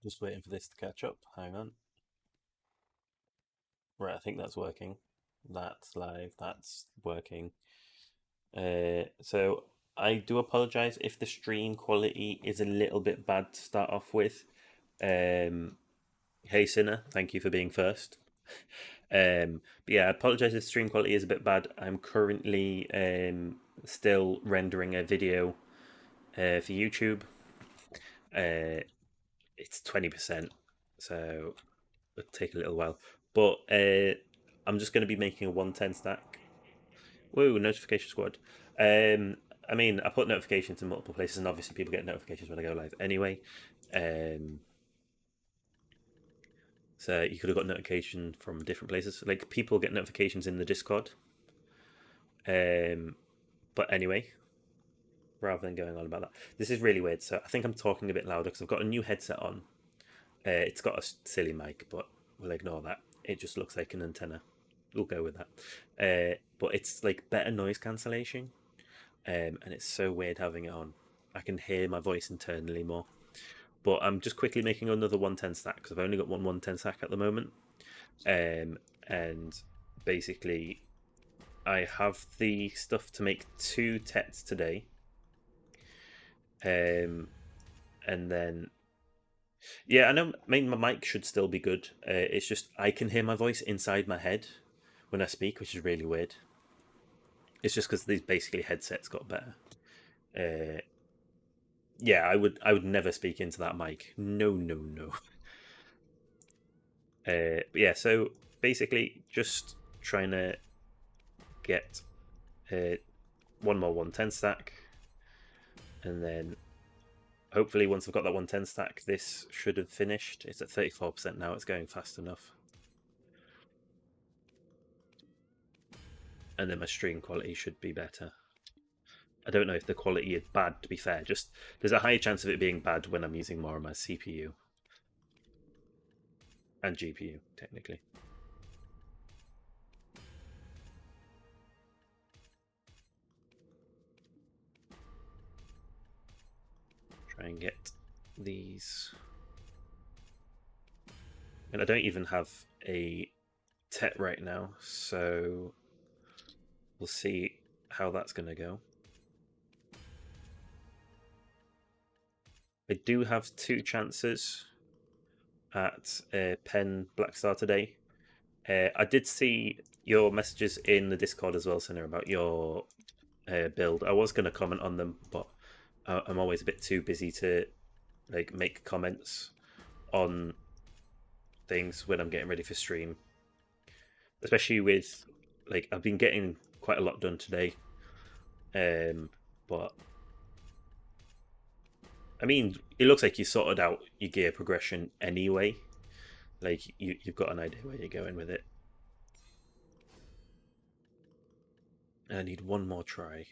Just waiting for this to catch up. Hang on. Right, I think that's working. That's live. That's working. So I do apologize if the stream quality is a little bit bad to start off with. Um, hey Sinner, thank you for being first. But yeah, I apologize if the stream quality is a bit bad. I'm currently still rendering a video for YouTube. Uh, it's 20%, so it'll take a little while. But I'm just going to be making a 110 stack. Woo, notification squad. I mean, I put notifications in multiple places, and obviously people get notifications when I go live anyway. Um, so you could have got notification from different places. Like people get notifications in the Discord. But anyway, rather than going on about that, this is really weird. So I think I'm talking a bit louder because I've got a new headset on. It's got a silly mic, but we'll ignore that. It just looks like an antenna. We'll go with that. But it's like better noise cancellation, and it's so weird having it on. I can hear my voice internally more. But I'm just quickly making another 110 stack because I've only got one 110 stack at the moment. And basically, I have the stuff to make 2 TETs today. And then yeah, I know. I mean, my mic should still be good. It's just I can hear my voice inside my head when I speak, which is really weird. It's just because these basically headsets got better. Uh, yeah, I would never speak into that mic. No, no, no. But yeah, so basically just trying to get one more 110 stack, and then hopefully once I've got that 110 stack, this should have finished. It's at 34% now. It's going fast enough. And then my stream quality should be better. I don't know if the quality is bad, to be fair. Just there's a higher chance of it being bad when I'm using more of my CPU and GPU, technically. Try and get these. And I don't even have a TET right now, so we'll see how that's going to go. I do have 2 chances at Pen Blackstar today. I did see your messages in the Discord as well, Sinner, about your build. I was going to comment on them, but I'm always a bit too busy to like make comments on things when I'm getting ready for stream. Especially with like I've been getting quite a lot done today, but I mean, it looks like you sorted out your gear progression anyway. Like you've got an idea where you're going with it. I need one more try.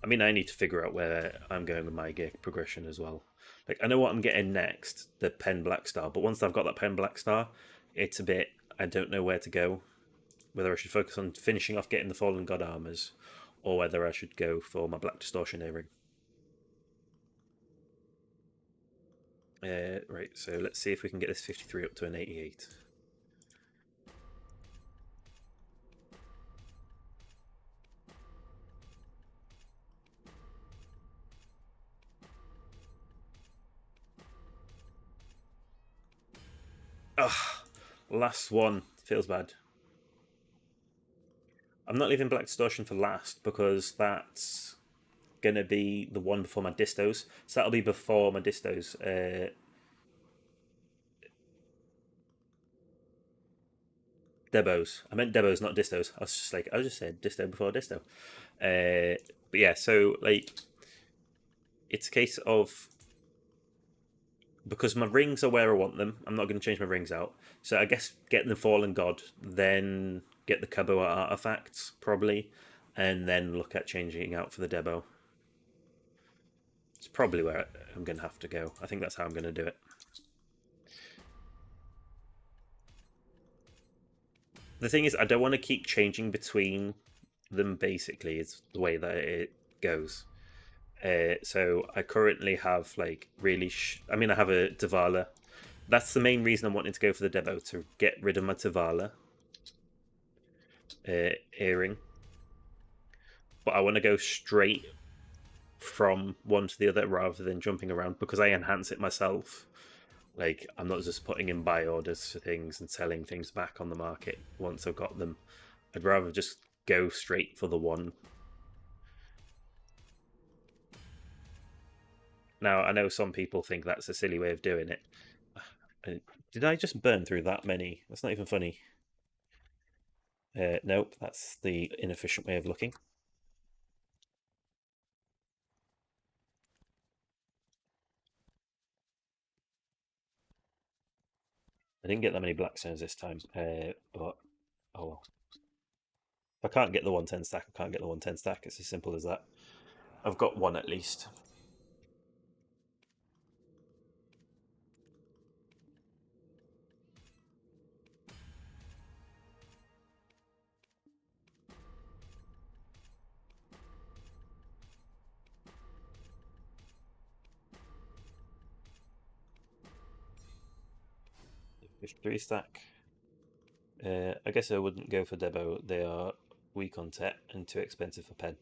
I mean, I need to figure out where I'm going with my gear progression as well. Like, I know what I'm getting next, the Pen Black Star, but once I've got that Pen Black Star, it's a bit, I don't know where to go. Whether I should focus on finishing off getting the Fallen God armors, or whether I should go for my Black Distortion earring. Right, so let's see if we can get this 53 up to an 88. Ugh, last one. Feels bad. I'm not leaving Black Distortion for last because that's gonna be the one before my distos. So that'll be before my distos. Debos. I meant Debos, not distos. I was just saying disto before disto. But yeah, so like it's a case of because my rings are where I want them. I'm not going to change my rings out. So I guess get the Fallen God, then get the Cabo artifacts probably, and then look at changing out for the Debo. It's probably where I'm going to have to go. I think that's how I'm going to do it. The thing is, I don't want to keep changing between them. Basically, it's the way that it goes. So I currently have like really. I mean, I have a Davala. That's the main reason I'm wanting to go for the Debo, to get rid of my Davala earring. But I want to go straight from one to the other rather than jumping around because I enhance it myself. Like, I'm not just putting in buy orders for things and selling things back on the market once I've got them. I'd rather just go straight for the one. Now, I know some people think that's a silly way of doing it. Did I just burn through that many? That's not even funny. Nope, that's the inefficient way of looking. I didn't get that many blackstones this time, but oh well. If I can't get the 110 stack, I can't get the 110 stack. It's as simple as that. I've got one at least. 53 stack. I guess I wouldn't go for Debo. They are weak on tech and too expensive for pen.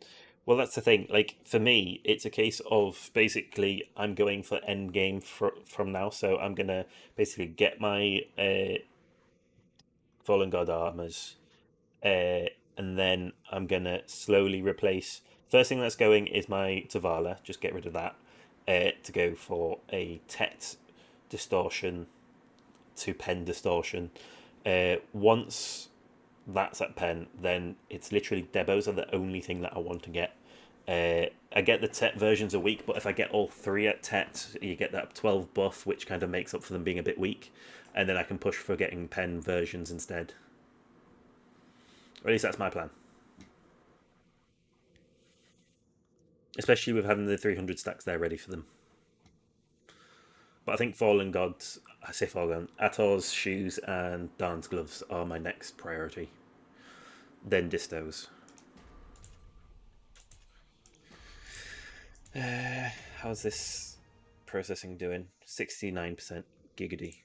Well, that's the thing. Like for me, it's a case of basically I'm going for end game from now. So I'm gonna basically get my Fallen God armors, uh, and then I'm gonna slowly replace. First thing that's going is my Zavala. Just get rid of that to go for a Tet distortion to pen distortion. Once that's at pen, then it's literally Debos are the only thing that I want to get. I get the Tet versions a week, but if I get all three at Tet, you get that 12 buff, which kind of makes up for them being a bit weak. And then I can push for getting pen versions instead. Or at least that's my plan. Especially with having the 300 stacks there ready for them. But I think Fallen Gods, I say Fallen, Ator's shoes and Darn's gloves are my next priority. Then Distos. How's this processing doing? 69% giggity.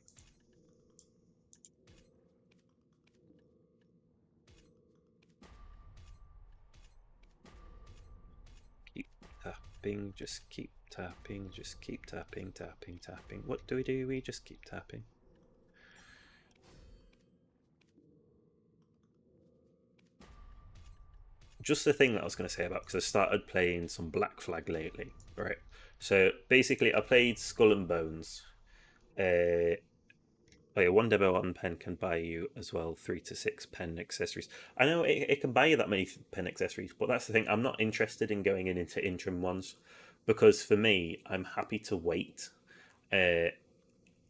Keep tapping, just keep tapping, just keep tapping, tapping, tapping. What do? We just keep tapping. Just the thing that I was going to say about, because I started playing some Black Flag lately, right? So basically, I played Skull and Bones. Oh yeah, one Debo on pen can buy you as well 3 to 6 pen accessories. I know it can buy you that many pen accessories, but that's the thing. I'm not interested in going into interim ones because for me, I'm happy to wait. Uh,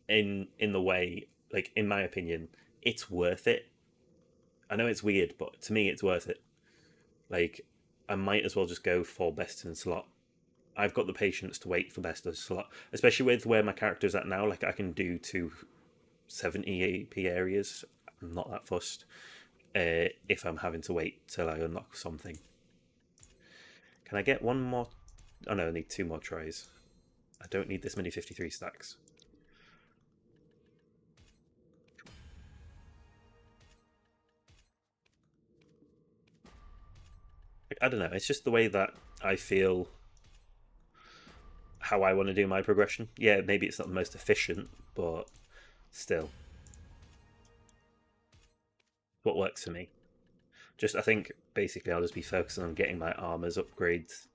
in the way, like in my opinion, it's worth it. I know it's weird, but to me, it's worth it. Like I might as well just go for best in slot. I've got the patience to wait for best of slot, especially with where my character's at now. Like I can do 270 AP areas. I'm not that fussed. If I'm having to wait till I unlock something. Can I get one more? Oh no, I need 2 more tries. I don't need this many 53 stacks. Like, I don't know. It's just the way that I feel how I want to do my progression. Yeah, maybe it's not the most efficient, but still, what works for me. Just I think basically I'll just be focusing on getting my armors upgrades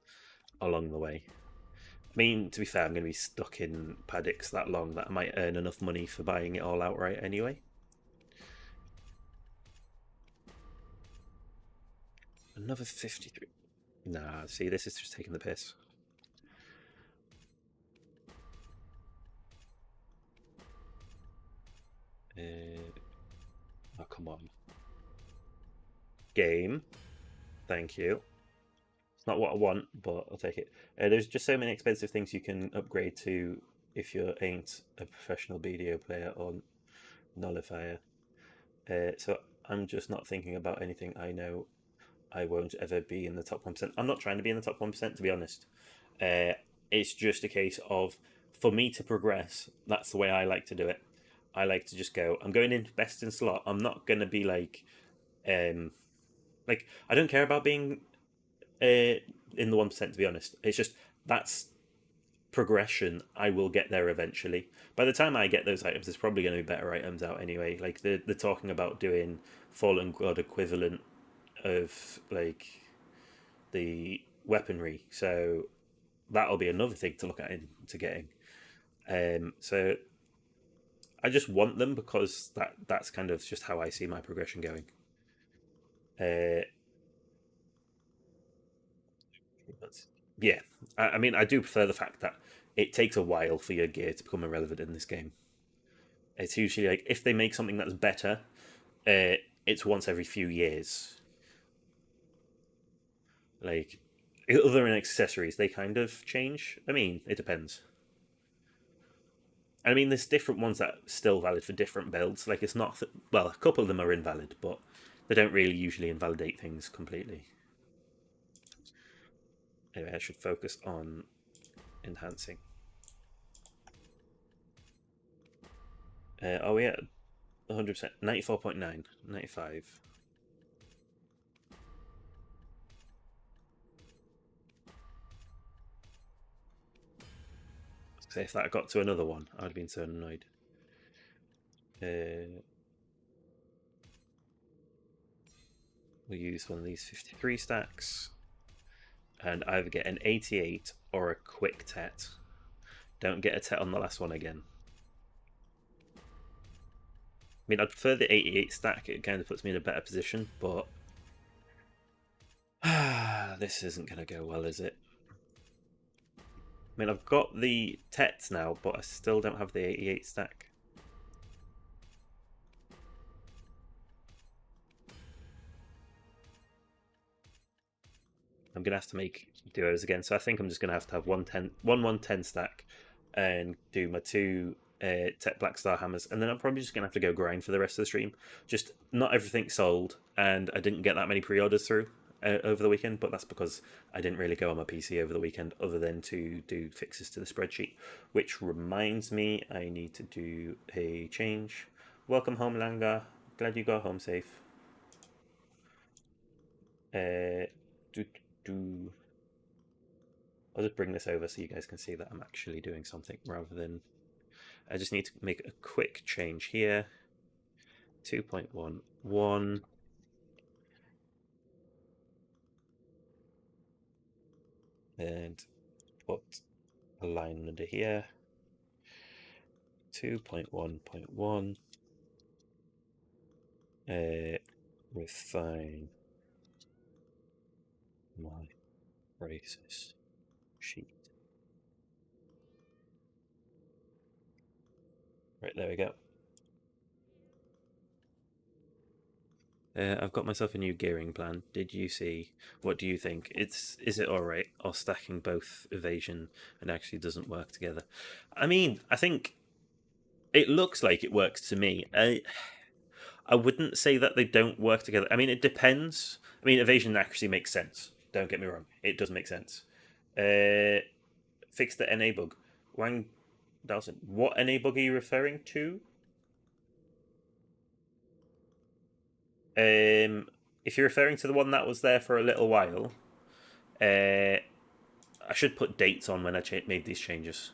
along the way. I mean, to be fair, I'm going to be stuck in paddocks that long that I might earn enough money for buying it all outright anyway. Another 53. Nah, see, this is just taking the piss. Oh, come on. Game. Thank you. It's not what I want, but I'll take it. There's just so many expensive things you can upgrade to if you ain't a professional BDO player or nullifier. So I'm just not thinking about anything I know I won't ever be in the top 1%. I'm not trying to be in the top 1%, to be honest. It's just a case of, for me to progress, that's the way I like to do it. I like to just go, I'm going into best in slot. I'm not going to be um, I don't care about being in the 1%, to be honest. It's just, that's progression. I will get there eventually. By the time I get those items, there's probably going to be better items out anyway. Like, they're talking about doing Fallen God equivalent of, like, the weaponry. So that'll be another thing to look at into getting. So I just want them because that's kind of just how I see my progression going. Uh, yeah, I mean, I do prefer the fact that it takes a while for your gear to become irrelevant in this game. It's usually like, if they make something that's better, it's once every few years. Like, other than accessories, they kind of change. I mean, it depends. I mean, there's different ones that are still valid for different builds. Like, it's not well, a couple of them are invalid, but they don't really usually invalidate things completely. Anyway, I should focus on enhancing. Oh yeah, 100%, 94.9, 95. So if that got to another one, I'd have been so annoyed. We'll use one of these 53 stacks and either get an 88 or a quick tet. Don't get a tet on the last one again. I mean, I'd prefer the 88 stack. It kind of puts me in a better position, but this isn't going to go well, is it? I mean, I've got the tets now, but I still don't have the 88 stack. I'm going to have to make duos again, so I think I'm just going to have one 110 stack and do my two Tech Black Star hammers, and then I'm probably just going to have to go grind for the rest of the stream. Just not everything sold, and I didn't get that many pre-orders through over the weekend, but that's because I didn't really go on my PC over the weekend other than to do fixes to the spreadsheet, which reminds me I need to do a change. Welcome home, Langa. Glad you got home safe. Uh, do, do. I'll just bring this over so you guys can see that I'm actually doing something rather than... I just need to make a quick change here. 2.11. And put a line under here. 2.1.1. Refine my braces sheet. Right, there we go. I've got myself a new gearing plan. Did you see? What do you think? Is it alright, or stacking both evasion and actually doesn't work together? I mean, I think it looks like it works to me. I wouldn't say that they don't work together. I mean, it depends. I mean, evasion actually makes sense. Don't get me wrong; it does make sense. Fix the NA bug. Wang Dawson, what NA bug are you referring to? If you're referring to the one that was there for a little while, I should put dates on when I made these changes.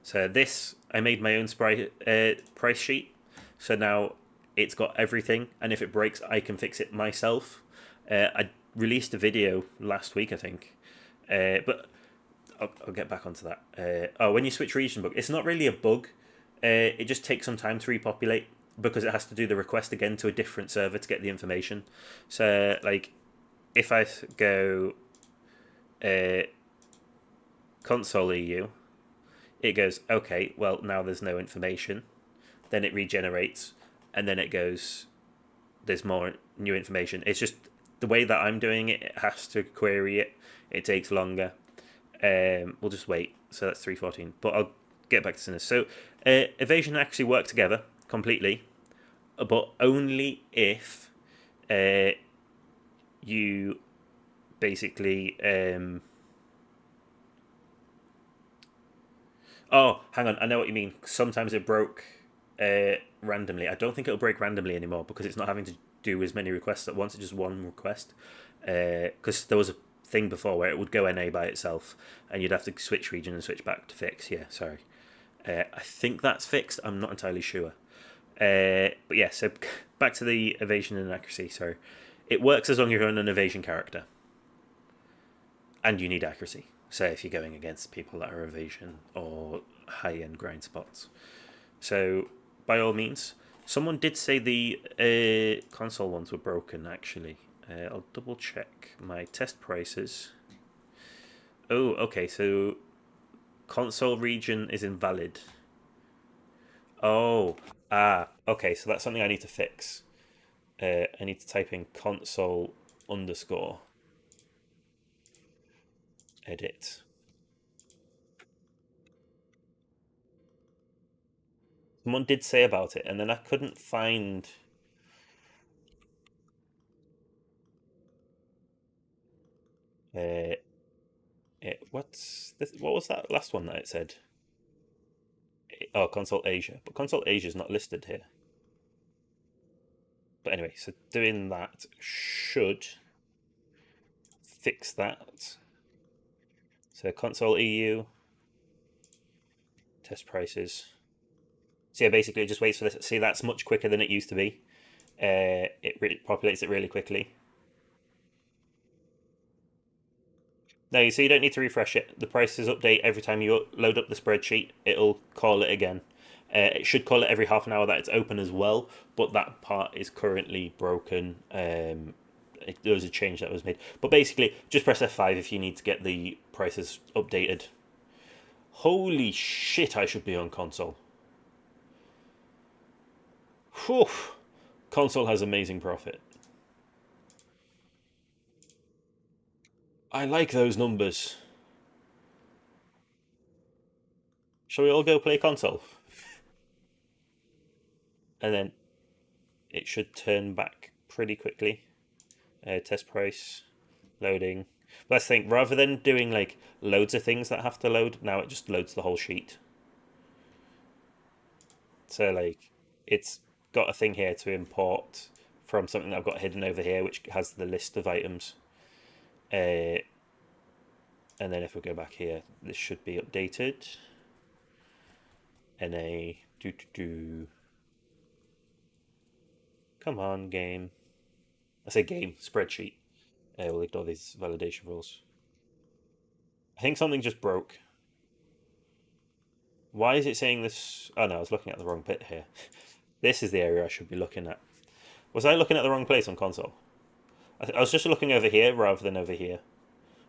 So this, I made my own price sheet. So now it's got everything, and if it breaks, I can fix it myself. I released a video last week, I think, but I'll get back onto that. Oh, when you switch region bug, it's not really a bug. It just takes some time to repopulate because it has to do the request again to a different server to get the information. So, like, if I go console EU, it goes, okay, well, now there's no information. Then it regenerates, and then it goes, there's more new information. It's just the way that I'm doing it, it has to query it. It takes longer. We'll just wait. So that's 314. But I'll get back to Sinners. So evasion actually work together completely, but only if you basically Oh, hang on. I know what you mean. Sometimes it broke randomly. I don't think it'll break randomly anymore because it's not having to do as many requests at once. It's just one request. Because there was a thing before where it would go NA by itself and you'd have to switch region and switch back to fix. Yeah, sorry. I think that's fixed. I'm not entirely sure. But yeah, so back to the evasion and accuracy. So it works as long as you're on an evasion character and you need accuracy. Say if you're going against people that are evasion or high end grind spots. So by all means, someone did say the console ones were broken. Actually, I'll double check my test prices. Oh, okay. So console region is invalid. Oh, okay. So that's something I need to fix. I need to type in console underscore edit. Someone did say about it, and then I couldn't find. What's this? What was that last one that it said? Oh, console Asia, but console Asia is not listed here. But anyway, so doing that should fix that. So console EU test prices. So yeah, basically it just waits for this. See, that's much quicker than it used to be. It populates it really quickly. No, so you don't need to refresh it. The prices update every time you load up the spreadsheet. It'll call it again. It should call it every half an hour that it's open as well, but that part is currently broken. There was a change that was made. But basically, just press F5 if you need to get the prices updated. Holy shit, I should be on console. Whew. Console has amazing profit. I like those numbers. Shall we all go play console? And then it should turn back pretty quickly. Test price, loading. But that's the thing, rather than doing like loads of things that have to load, now it just loads the whole sheet. So like it's got a thing here to import from something that I've got hidden over here, which has the list of items. And then if we go back here, this should be updated. NA do. Come on, game. I say game spreadsheet. We'll ignore these validation rules. I think something just broke. Why is it saying this? Oh no, I was looking at the wrong bit here. This is the area I should be looking at. Was I looking at the wrong place on console? I was just looking over here rather than over here.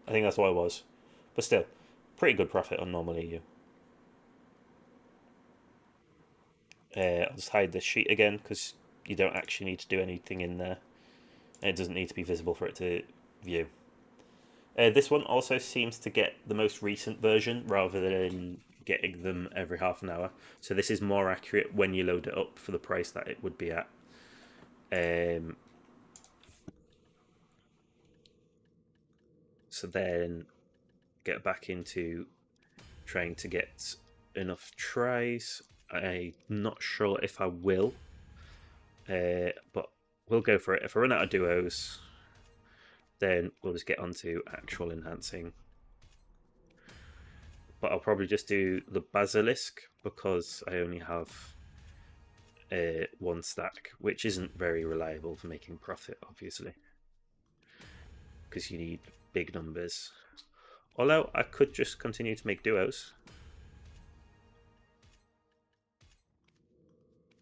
I think that's what I was. But still, pretty good profit on normal EU. I'll just hide this sheet again because you don't actually need to do anything in there. And it doesn't need to be visible for it to view. This one also seems to get the most recent version rather than getting them every half an hour. So this is more accurate when you load it up for the price that it would be at. So then get back into trying to get enough tries. I'm not sure if I will, but we'll go for it. If I run out of duos, then we'll just get onto actual enhancing. But I'll probably just do the basilisk because I only have one stack, which isn't very reliable for making profit, obviously, because you need big numbers. Although I could just continue to make duos.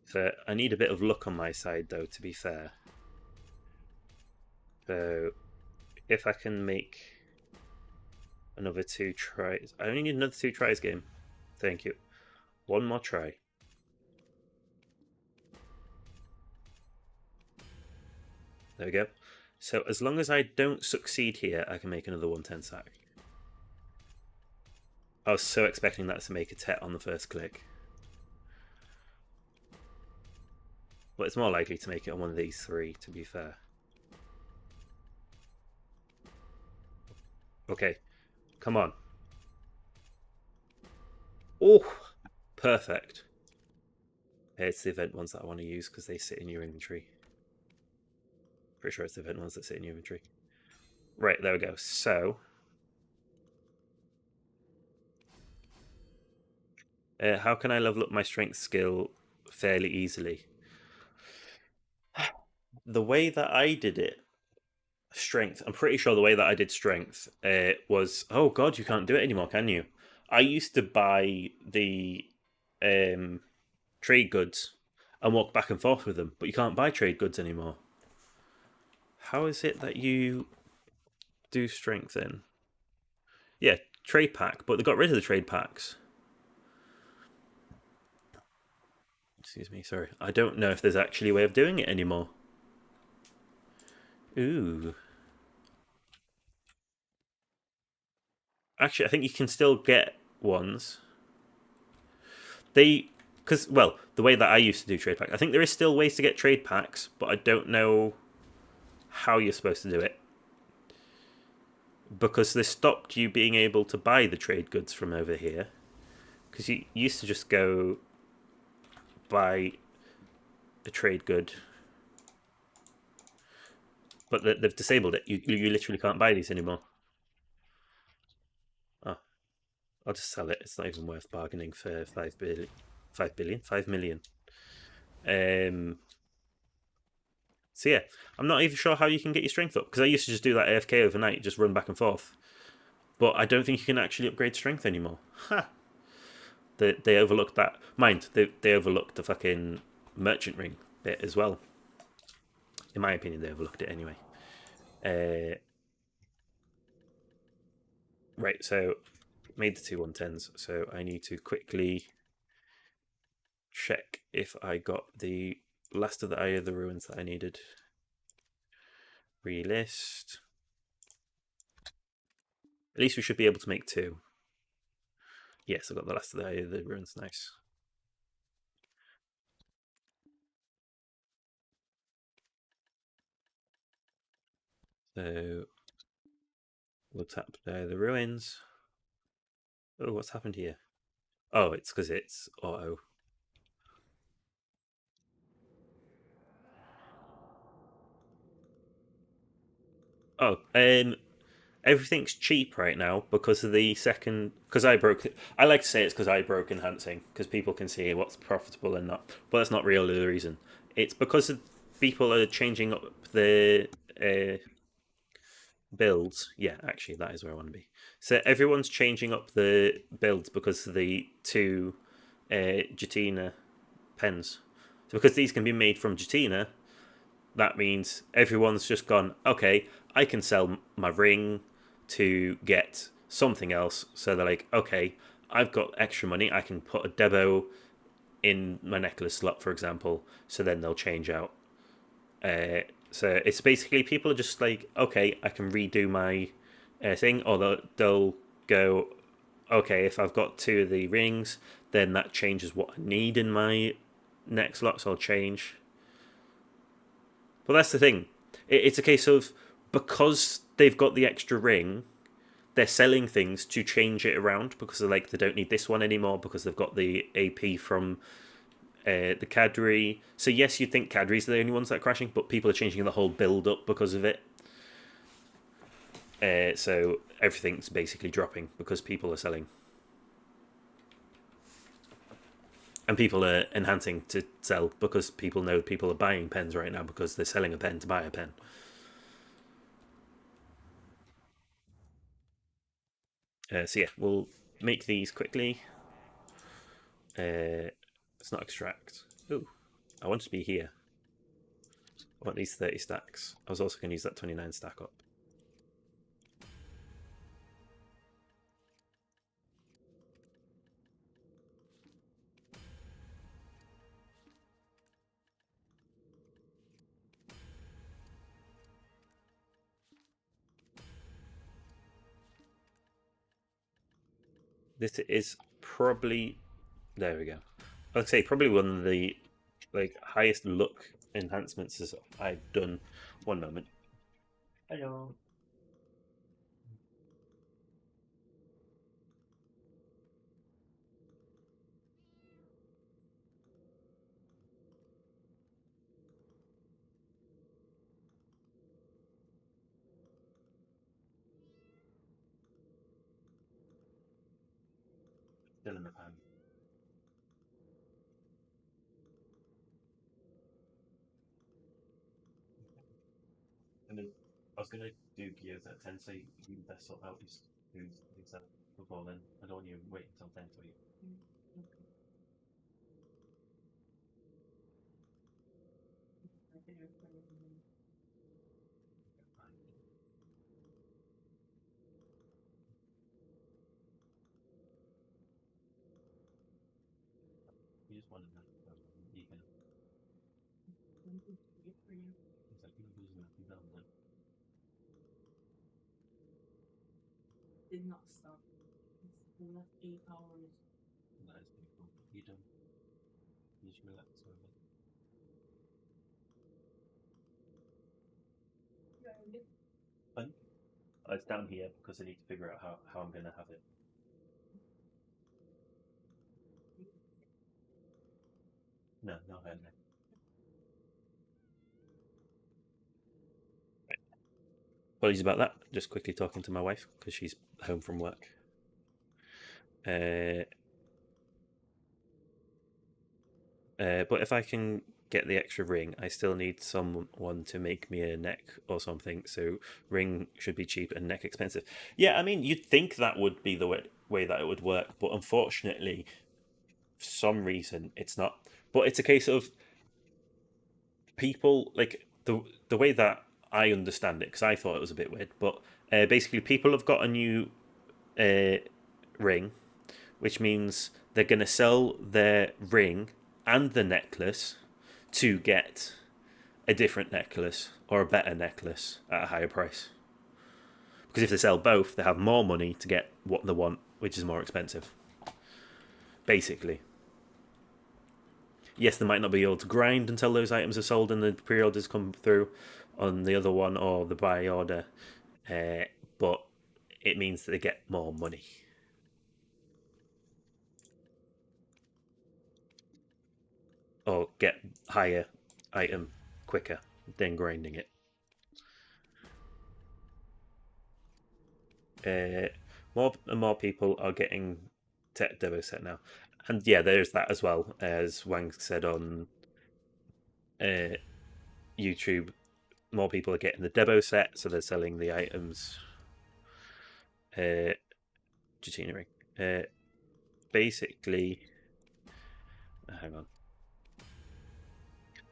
So I need a bit of luck on my side, though, to be fair. So if I can make another 2 tries, I only need another 2 tries, game. Thank you. One more try. There we go. So as long as I don't succeed here, I can make another 110 sack. I was so expecting that to make a tet on the first click. But it's more likely to make it on one of these 3, to be fair. Okay, come on. Oh, Perfect. It's the event ones that I want to use because they sit in your inventory. Pretty sure it's the event ones that sit in your inventory. Right, there we go. So, how can I level up my strength skill fairly easily? The way that I did it, strength, I'm pretty sure the way that I did strength was, oh god, you can't do it anymore, can you? I used to buy the um, trade goods and walk back and forth with them, but you can't buy trade goods anymore. How is it that you do strength in? Yeah, trade pack, but they got rid of the trade packs. Excuse me, sorry. I don't know if there's actually a way of doing it anymore. Ooh. Actually, I think you can still get ones. They, because, well, the way that I used to do trade packs, I think there is still ways to get trade packs, but I don't know how you're supposed to do it. Because they stopped you being able to buy the trade goods from over here. Because you used to just go buy a trade good, but they've disabled it. You literally can't buy these anymore. Oh, I'll just sell it. It's not even worth bargaining for 5 billion. 5 billion? 5 million. So yeah, I'm not even sure how you can get your strength up because I used to just do that AFK overnight, just run back and forth. But I don't think you can actually upgrade strength anymore. Ha! They overlooked that. Mind, they overlooked the fucking merchant ring bit as well. In my opinion, they overlooked it anyway. Right, so made the two 110s, so I need to quickly check if I got the last of the Eye of the Ruins that I needed. Relist. At least we should be able to make two. Yes, I got the last of the Eye of the Ruins. Nice. So we'll tap the Ruins. Oh, what's happened here? Oh, it's because it's auto. Oh, everything's cheap right now because of the second. Because I broke. I like to say it's because I broke enhancing because people can see what's profitable and not. But that's not really the reason. It's because of people are changing up the builds. Yeah, actually, that is where I want to be. So everyone's changing up the builds because of the two Jatina pens. So because these can be made from Jatina, that means everyone's just gone, okay, I can sell my ring to get something else. So they're like, okay, I've got extra money. I can put a Debo in my necklace slot, for example. So then they'll change out. So it's basically people are just like, okay, I can redo my thing, or they'll go, okay, if I've got two of the rings, then that changes what I need in my next lot, so I'll change. But that's the thing. It's a case of because they've got the extra ring, they're selling things to change it around because they're like they don't need this one anymore because they've got the AP from the Cadre. So yes, you'd think Cadre's the only ones that are crashing, but people are changing the whole build up because of it. So everything's basically dropping because people are selling. And people are enhancing to sell because people know people are buying pens right now because they're selling a pen to buy a pen. So yeah, we'll make these quickly. It's not extract. Ooh, I want to be here. I want these 30 stacks. I was also going to use that 29 stack up. This is probably, there we go. I'd say probably one of the like highest look enhancements I've done. One moment. Hello. Still in the pan. And then I was gonna do gears at 10, so you best sort out these foods before then. I don't want you to wait until 10 to eat. You just want to know. You can. It's like you're losing that development. That is beautiful. You don't. You just relax over it. Fun. Oh, it's down here because I need to figure out how I'm going to have it. No, not her. Apologies about that. Just quickly talking to my wife because she's home from work. But if I can get the extra ring, I still need someone to make me a neck or something. So ring should be cheap and neck expensive. Yeah, I mean, you'd think that would be the way that it would work, but unfortunately, for some reason, it's not. But it's a case of people like the way that I understand it, because I thought it was a bit weird. But basically, people have got a new uh, ring, which means they're going to sell their ring and the necklace to get a different necklace or a better necklace at a higher price. Because if they sell both, they have more money to get what they want, which is more expensive. Basically. Yes, they might not be able to grind until those items are sold and the pre orders come through on the other one or the buy order, uh, but it means that they get more money. Or get higher item quicker than grinding it. More and more people are getting Tech Devo set now. And yeah, there's that as well, as Wang said on uh, YouTube. More people are getting the Debo set, so they're selling the items. Jatina ring. Basically, hang on.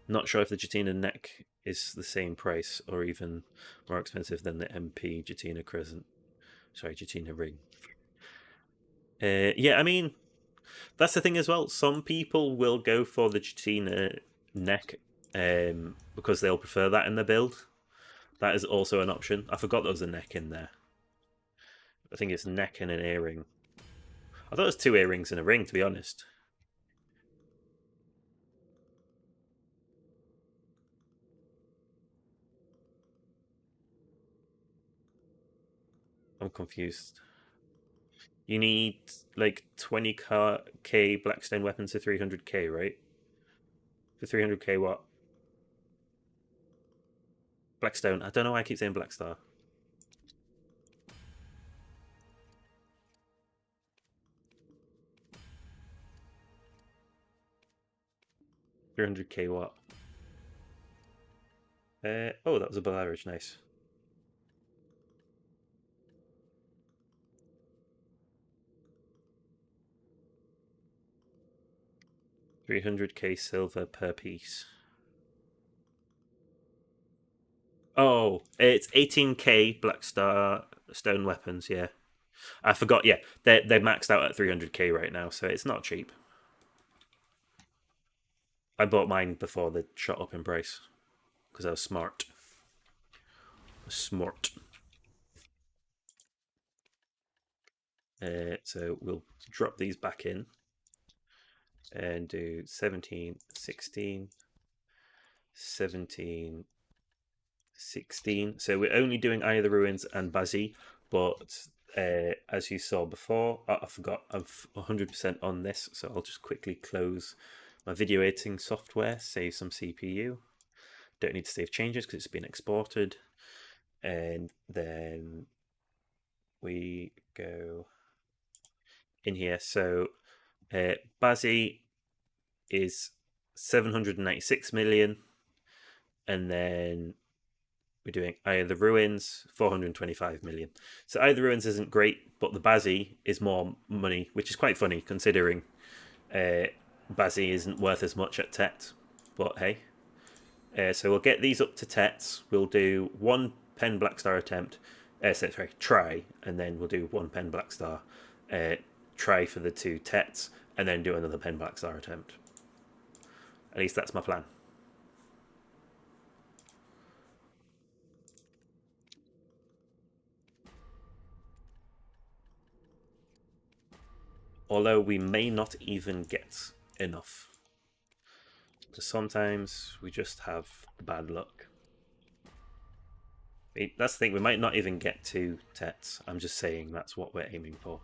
Not sure if the Jatina neck is the same price or even more expensive than the MP Jatina Crescent. Sorry, Jatina ring. Yeah, I mean, that's the thing as well. Some people will go for the Jatina neck because they'll prefer that in their build. That is also an option. I forgot there was a neck in there. I think it's neck and an earring. I thought it was two earrings and a ring, to be honest. I'm confused. You need like 20k Blackstone weapons to 300k, right? For 300k, what? Blackstone. I don't know why I keep saying Blackstar. 300k, what? Oh, that was above average. Nice. 300k silver per piece. Oh, it's 18k Blackstar stone weapons. Yeah, I forgot. Yeah, they're maxed out at 300k right now, so it's not cheap. I bought mine before they shot up in price because I was smart. Smart. So we'll drop these back in and do 17, 16, 17, 16. So we're only doing Eye of the Ruins and Bazi, but as you saw before, I forgot I'm 100% on this, so I'll just quickly close my video editing software, save some CPU. Don't need to save changes because it's been exported. And then we go in here. So Bazzi is 796 million, and then we're doing Eye of the Ruins, 425 million. So Eye of the Ruins isn't great, but the Bazzi is more money, which is quite funny considering Bazzi isn't worth as much at Tet. But hey. So we'll get these up to Tets. We'll do one pen Black Star attempt. Sorry, try, and then we'll do one pen Black Star. Try for the two Tets, and then do another pen Black Star attempt. At least that's my plan. Although we may not even get enough. Because sometimes we just have bad luck. That's the thing, we might not even get to Tets. I'm just saying that's what we're aiming for.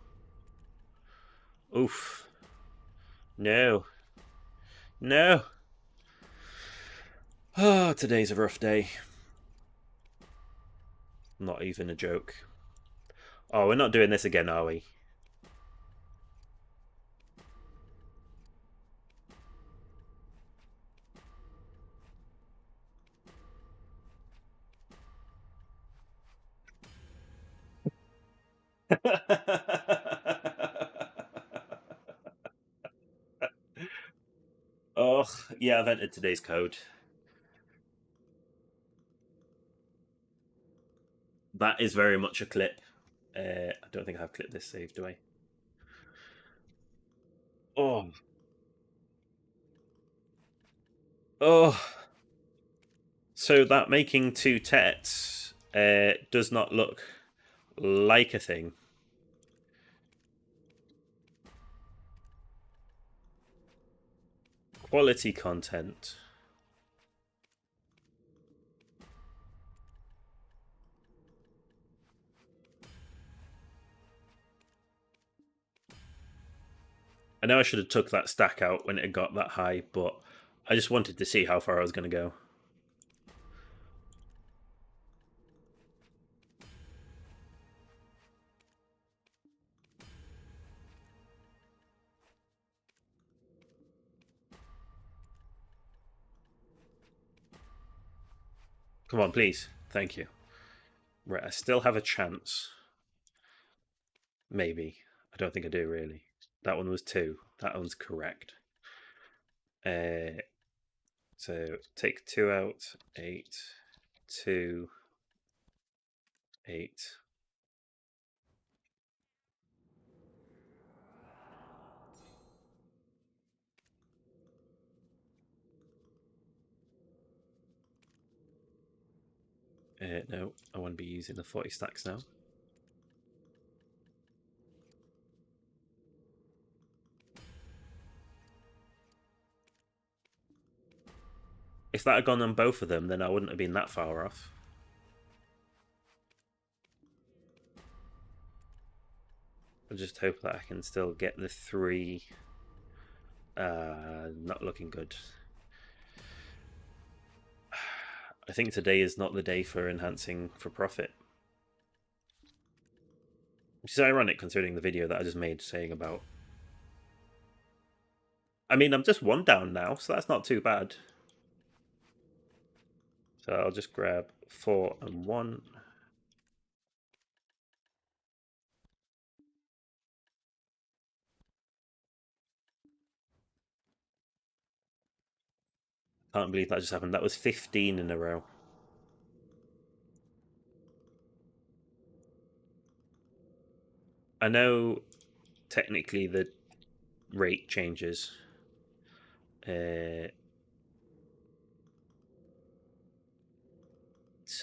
Oof. No. No. Oh, today's a rough day. Not even a joke. Oh, we're not doing this again, are we? Oh, yeah, I've entered today's code. That is very much a clip. I don't think I've clipped this save, do I? Oh. Oh. So that making two tets does not look like a thing. Quality content. I know I should have took that stack out when it got that high, but I just wanted to see how far I was going to go. Come on, please. Thank you. Right, I still have a chance. Maybe. I don't think I do, really. That one was 2. That one's correct. So take 2 out. 8. 2. 8. No, I want to be using the 40 stacks now. If that had gone on both of them, then I wouldn't have been that far off. I just hope that I can still get the 3. Not looking good. I think today is not the day for enhancing for profit. Which is ironic considering the video that I just made saying about... I mean, I'm just 1 down now, so that's not too bad. So I'll just grab 4 and 1. Can't believe that just happened. That was 15 in a row. I know technically the rate changes. To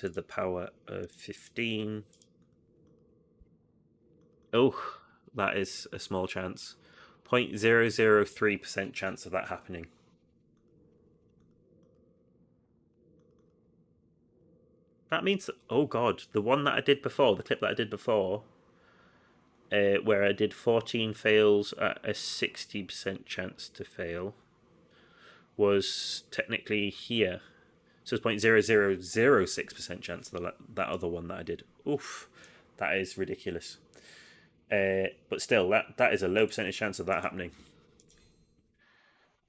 the power of 15. Oh, that is a small chance. 0.003% chance of that happening. That means, oh god, the one that I did before, the clip that I did before, where I did 14 fails at a 60% chance to fail, was technically here. So it's 0.0006% chance of that other one that I did. Oof, that is ridiculous. But still, that is a low percentage chance of that happening.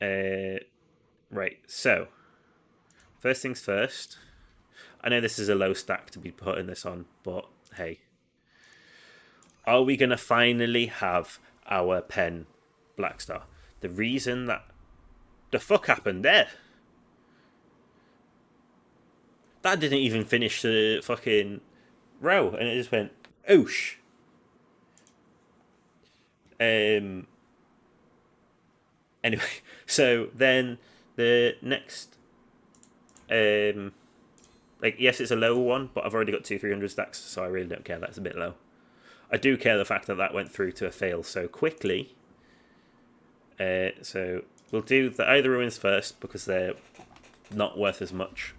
Uh, right. So first things first. I know this is a low stack to be putting this on, but hey, are we going to finally have our pen Black Star? The reason that the fuck happened there? That didn't even finish the fucking row, and it just went oosh. Um. Anyway, so then the next, um, like yes, it's a low one, but I've already got 2 300 stacks, so I really don't care. That's a bit low. I do care the fact that that went through to a fail so quickly. So we'll do the either ruins first because they're not worth as much.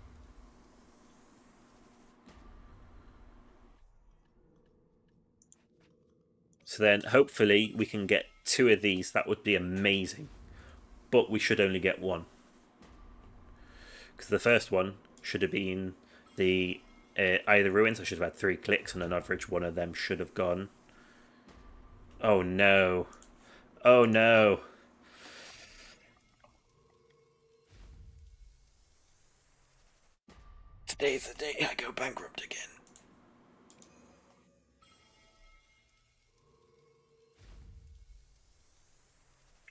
So then hopefully we can get two of these. That would be amazing. But we should only get one. Because the first one should have been the either ruins. I should have had 3 clicks, and on average, one of them should have gone. Oh no. Oh no. Today's the day I go bankrupt again.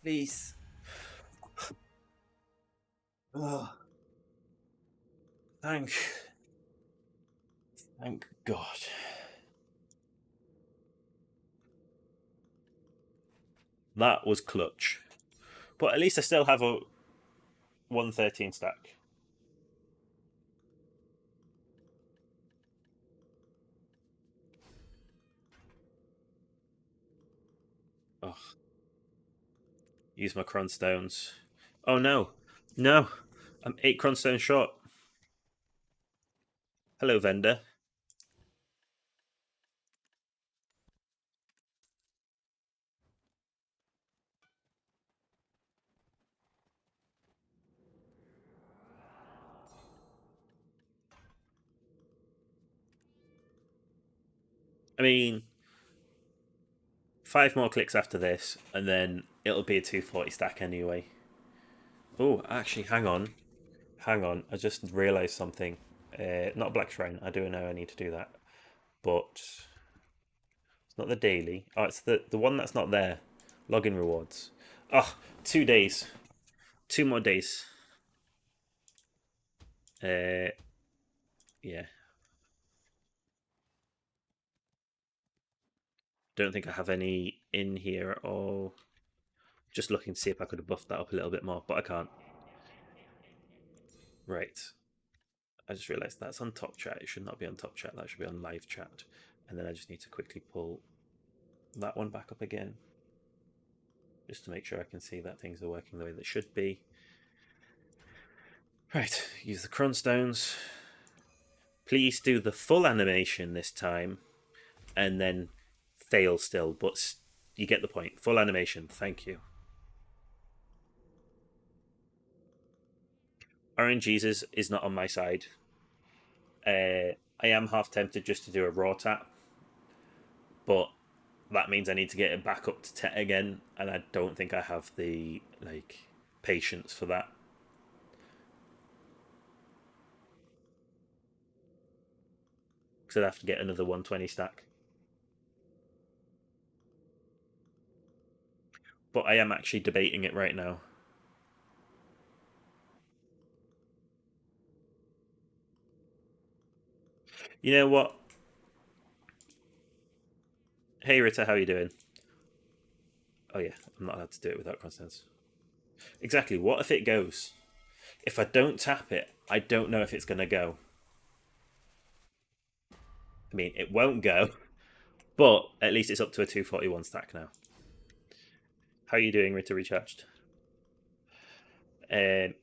Please. Oh, thank. Thank God. That was clutch. But at least I still have a 113 stack. Oh, use my cronstones. Oh no. No. I'm 8 cronstones short. Hello, vendor. I mean, 5 more clicks after this, and then it'll be a 240 stack anyway. Oh, actually, hang on. Hang on. I just realised something. Not Black Shrine. I do know I need to do that. But it's not the daily. Oh, it's the one that's not there. Login rewards. Oh, 2 days. 2 more days. Uh, yeah. Don't think I have any in here at all. Just looking to see if I could have buffed that up a little bit more, but I can't. Right. I just realised that's on top chat. It should not be on top chat. That should be on live chat. And then I just need to quickly pull that one back up again, just to make sure I can see that things are working the way they should be. Right, use the cronstones. Please do the full animation this time, and then fail still, but you get the point. Full animation, thank you. RNG's is not on my side. I am half tempted just to do a raw tap, but that means I need to get it back up to 10 again, and I don't think I have the patience for that. Because I'd have to get another 120 stack. But I am actually debating it right now. You know what? Hey Ritter, how you doing? Oh yeah, I'm not allowed to do it without consents. Exactly. What if it goes? If I don't tap it, I don't know if it's going to go. I mean, it won't go, but at least it's up to a 241 stack now. How are you doing, Ritter Recharged? Um,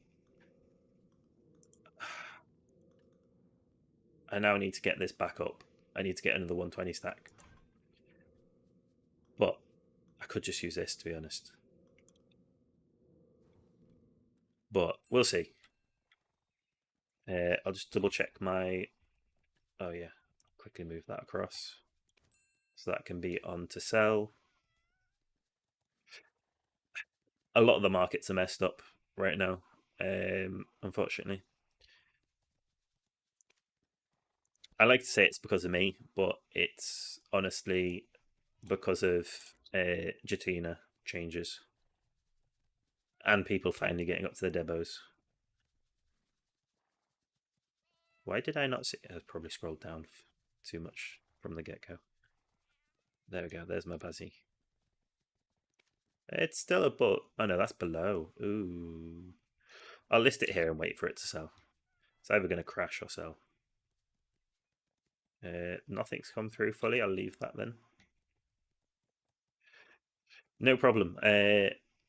I now need to get this back up. I need to get another 120 stack. But I could just use this, to be honest. But we'll see. I'll just double check my. Oh, yeah. Quickly move that across. So that can be on to sell. a lot of the markets are messed up right now. Unfortunately, I like to say it's because of me, but it's honestly because of Jatina changes and people finally getting up to the debos. Why did I not see? I probably scrolled down too much from the get go. There we go. There's my Bazzy. It's still above. Oh no, that's below. Ooh. I'll list it here and wait for it to sell. It's either going to crash or sell. Nothing's come through fully. I'll leave that then. No problem.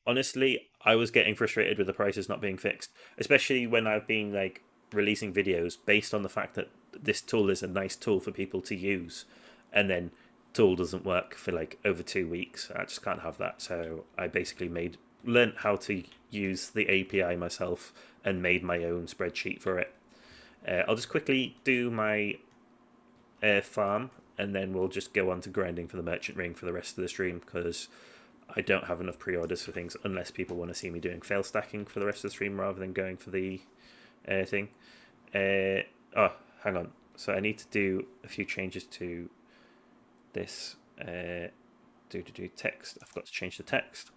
Honestly, I was getting frustrated with the prices not being fixed, especially when I've been like releasing videos based on the fact that this tool is a nice tool for people to use, and then tool doesn't work for like over 2 weeks. I just can't have that. So I basically learned how to use the API myself and made my own spreadsheet for it. I'll just quickly do my farm, and then we'll just go on to grinding for the merchant ring for the rest of the stream because I don't have enough pre-orders for things unless people want to see me doing fail stacking for the rest of the stream rather than going for the thing. Oh, hang on. So I need to do a few changes to this. Do text. I've got to change the text.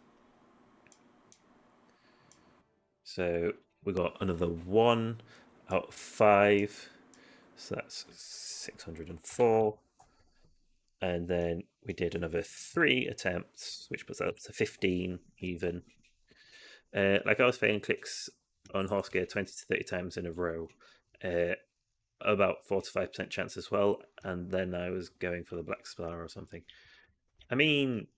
So we got another 1 out of 5. So that's 604. And then we did another 3 attempts, which puts us up to 15 even. Like I was saying, clicks on horse gear 20 to 30 times in a row. About 4 to 5% chance as well. And then I was going for the black star or something. I mean,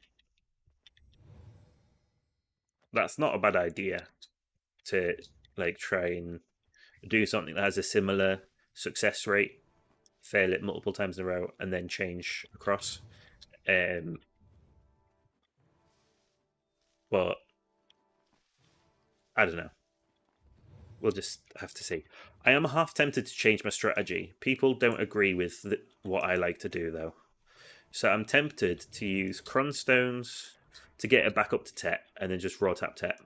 that's not a bad idea to like try and do something that has a similar success rate, fail it multiple times in a row, and then change across. But I don't know. We'll just have to see. I am half tempted to change my strategy. People don't agree with what I like to do, though. So I'm tempted to use Cronstones to get it back up to Tet and then just raw tap Tet.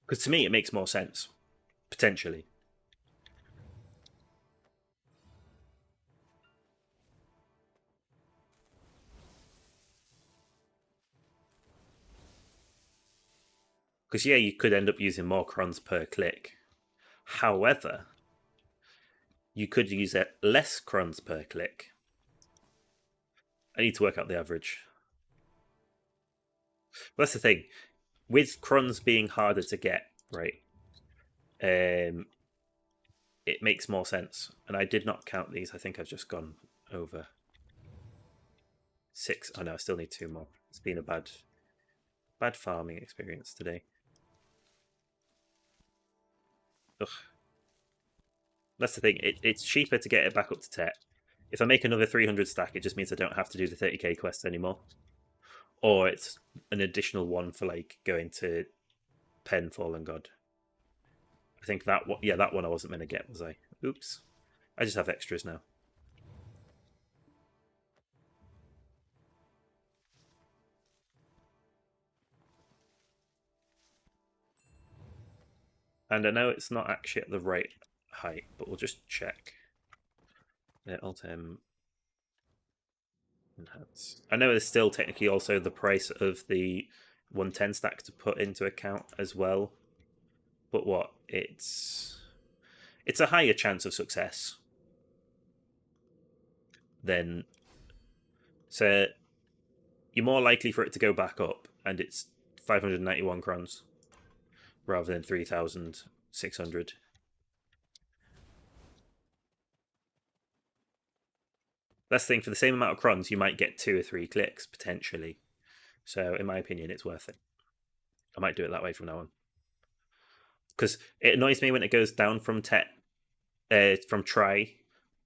Because to me, it makes more sense, potentially. Because, yeah, you could end up using more crons per click. However, you could use it less crons per click. I need to work out the average. But that's the thing. With crons being harder to get, right? It makes more sense. And I did not count these. I think I've just gone over 6. Oh no, I still need 2 more. It's been a bad farming experience today. Ugh. That's the thing. It's cheaper to get it back up to Tet. If I make another 300 stack, it just means I don't have to do the 30k quests anymore. Or it's an additional one for like going to Pen Fallen God. I think that one, yeah, that one I wasn't meant to get, was I? Oops. I just have extras now. And I know it's not actually at the right height, but we'll just check. Alt M enhance. I know there's still technically also the price of the 110 stack to put into account as well. But what? It's a higher chance of success than, so you're more likely for it to go back up, and it's 591 crowns rather than 3,600. That's the thing, for the same amount of crons, you might get 2 or 3 clicks potentially. So, in my opinion, it's worth it. I might do it that way from now on. Because it annoys me when it goes down from from try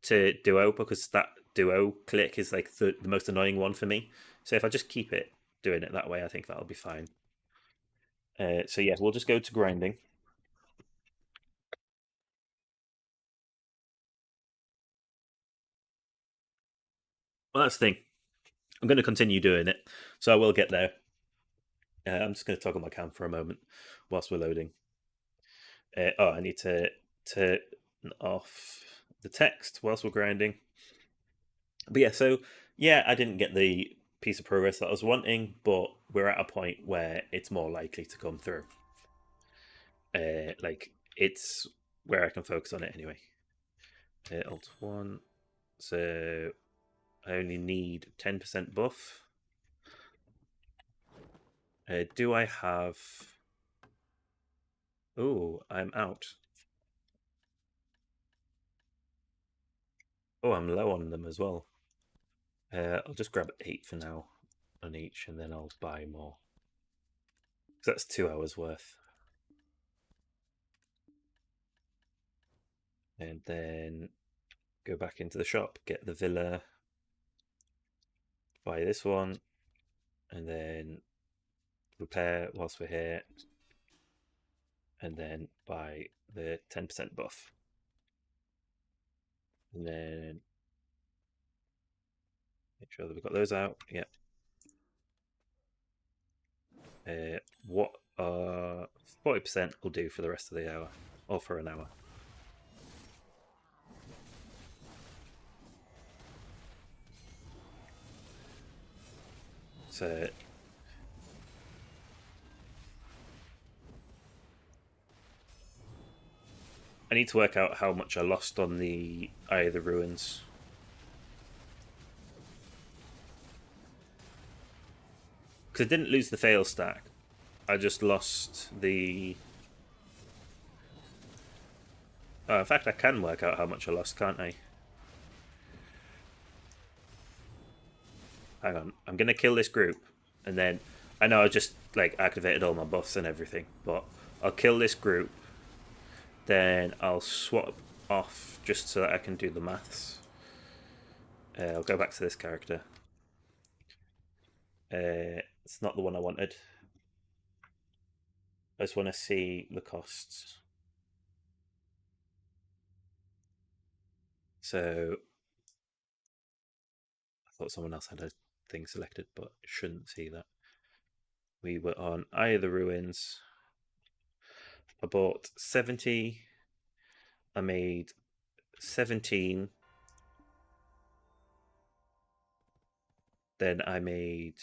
to duo, because that duo click is like the most annoying one for me. So if I just keep it doing it that way, I think that'll be fine. So yeah, we'll just go to grinding. Well, that's the thing. I'm going to continue doing it, so I will get there. I'm just going to toggle my cam for a moment whilst we're loading. I need to turn off the text whilst we're grinding. But yeah, so yeah, I didn't get the piece of progress that I was wanting, but we're at a point where it's more likely to come through. Like it's where I can focus on it anyway. Alt 1. So I only need 10% buff. Do I have... Oh, I'm out. Oh, I'm low on them as well. I'll just grab 8 for now on each, and then I'll buy more. So that's 2 hours worth. And then go back into the shop, get the villa, buy this one, and then repair whilst we're here, and then buy the 10% buff. And then make sure that we've got those out. Yeah. What 40% will do for the rest of the hour, or for an hour. So I need to work out how much I lost on the Eye of the Ruins. Because I didn't lose the fail stack. I just lost the... Oh, in fact, I can work out how much I lost, can't I? Hang on. I'm going to kill this group. And then... I know I just like activated all my buffs and everything. But I'll kill this group. Then I'll swap off just so that I can do the maths. I'll go back to this character. It's not the one I wanted. I just want to see the costs. So I thought someone else had a thing selected, but shouldn't see that. We were on Eye of the Ruins. I bought 70. I made 17. Then I made...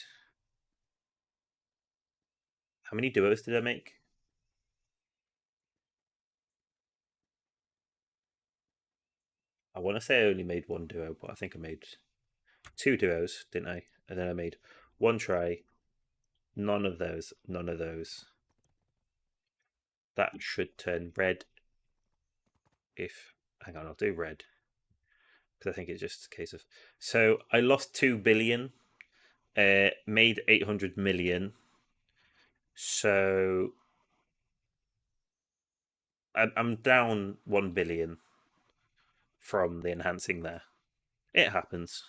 How many duos did I make? I want to say I only made one duo, but I think I made 2 duos, didn't I? And then I made 1 try. None of those. None of those. That should turn red if... Hang on, I'll do red. Because I think it's just a case of... So I lost 2 billion. Made 800 million. So I'm down 1 billion from the enhancing there. It happens.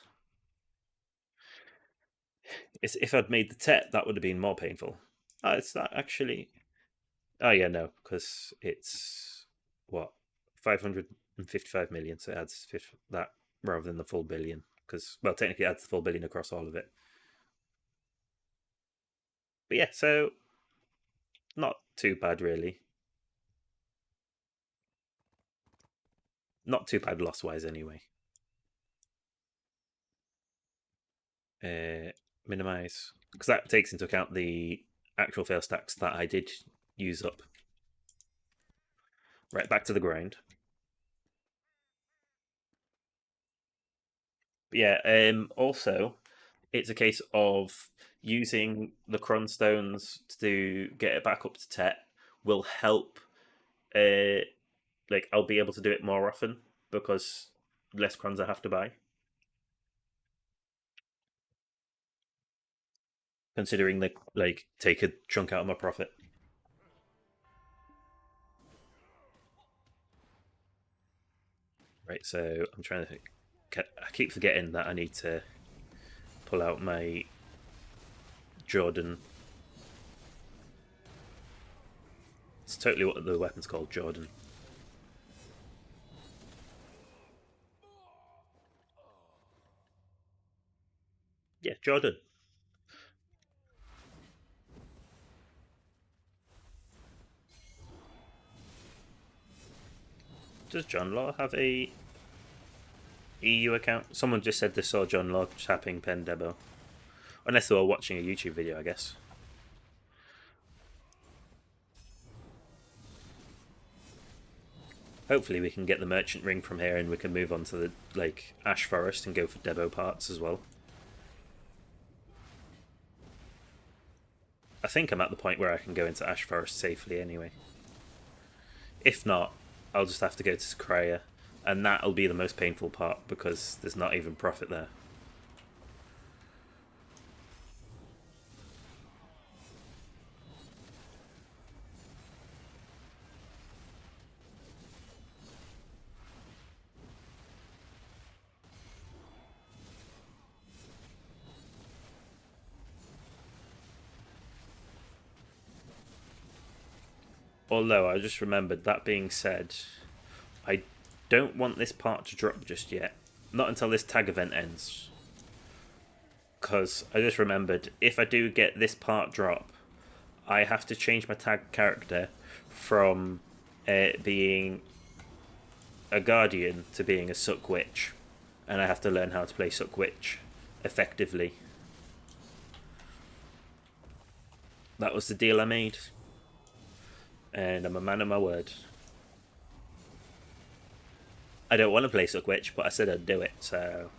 If I'd made the TET, that would have been more painful. It's not actually... Oh, yeah, no, because it's... What? 555 million, so it adds that rather than the full billion. Because, well, technically it adds the full billion across all of it. But yeah, so... Not too bad, really. Not too bad loss-wise, anyway. Minimize, because that takes into account the actual fail stacks that I did use up. Right, back to the grind. But yeah, also, it's a case of using the Cron Stones to get it back up to Tet will help. Like, I'll be able to do it more often because less Crons I have to buy. Considering they like take a chunk out of my profit. Right, so I'm trying to think. I keep forgetting that I need to pull out my Jordan. It's totally what the weapon's called, Jordan. Yeah, Jordan. Does John Law have a EU account? Someone just said they saw John Law tapping Pen Debo. Unless they were watching a YouTube video, I guess. Hopefully we can get the merchant ring from here and we can move on to the Ash Forest and go for Debo parts as well. I think I'm at the point where I can go into Ash Forest safely anyway. If not, I'll just have to go to Sakraya, and that'll be the most painful part because there's not even profit there. Although, I just remembered, that being said, I don't want this part to drop just yet. Not until this tag event ends. Because I just remembered, if I do get this part drop, I have to change my tag character from being a guardian to being a suck witch. And I have to learn how to play suck witch effectively. That was the deal I made. And I'm a man of my word. I don't want to play Suck Witch, but I said I'd do it, so...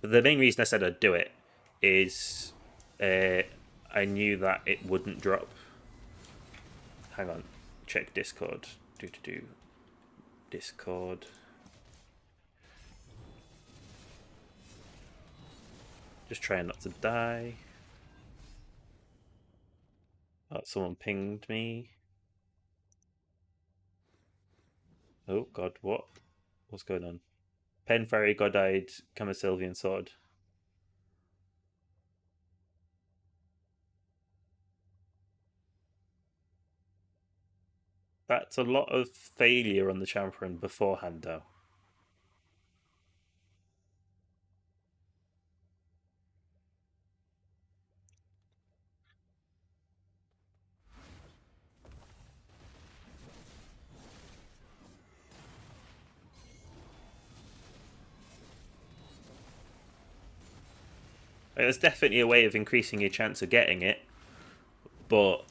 But the main reason I said I'd do it is I knew that it wouldn't drop. Hang on. Check Discord. Discord. Just trying not to die. Oh, someone pinged me. Oh god, what? What's going on? Pen Fairy, God-Eyed, Camasylvian Sword. That's a lot of failure on the champion beforehand, though. There's definitely a way of increasing your chance of getting it, but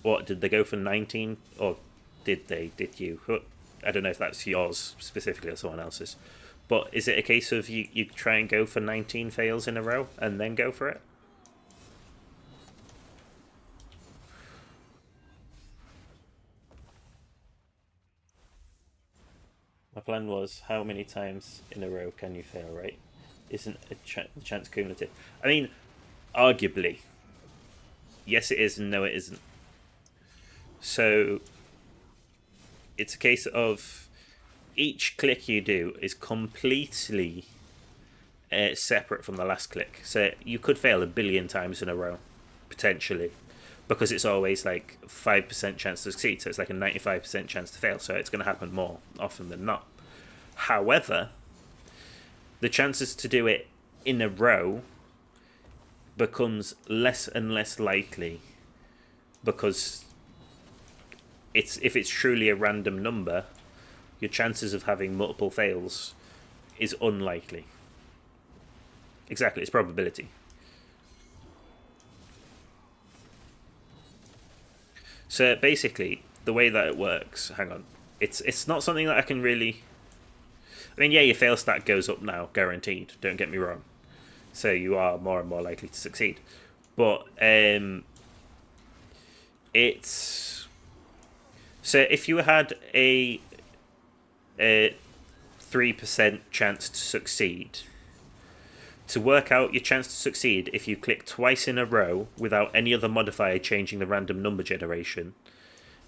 what did they go for 19, or did you? I don't know if that's yours specifically or someone else's, but is it a case of you try and go for 19 fails in a row and then go for it? My plan was, how many times in a row can you fail, right? Isn't a chance cumulative? I mean, arguably, yes it is and no it isn't. So it's a case of each click you do is completely separate from the last click. So you could fail a billion times in a row, potentially, because it's always 5% chance to succeed. So it's like a 95% chance to fail. So it's going to happen more often than not. However, the chances to do it in a row becomes less and less likely, because if it's truly a random number, your chances of having multiple fails is unlikely. Exactly, it's probability. So basically, the way that it works, hang on, it's not something that I can really... I mean, yeah, your fail stat goes up now, guaranteed, don't get me wrong. So you are more and more likely to succeed. But it's... So if you had a 3% chance to succeed, to work out your chance to succeed, if you click twice in a row without any other modifier changing the random number generation,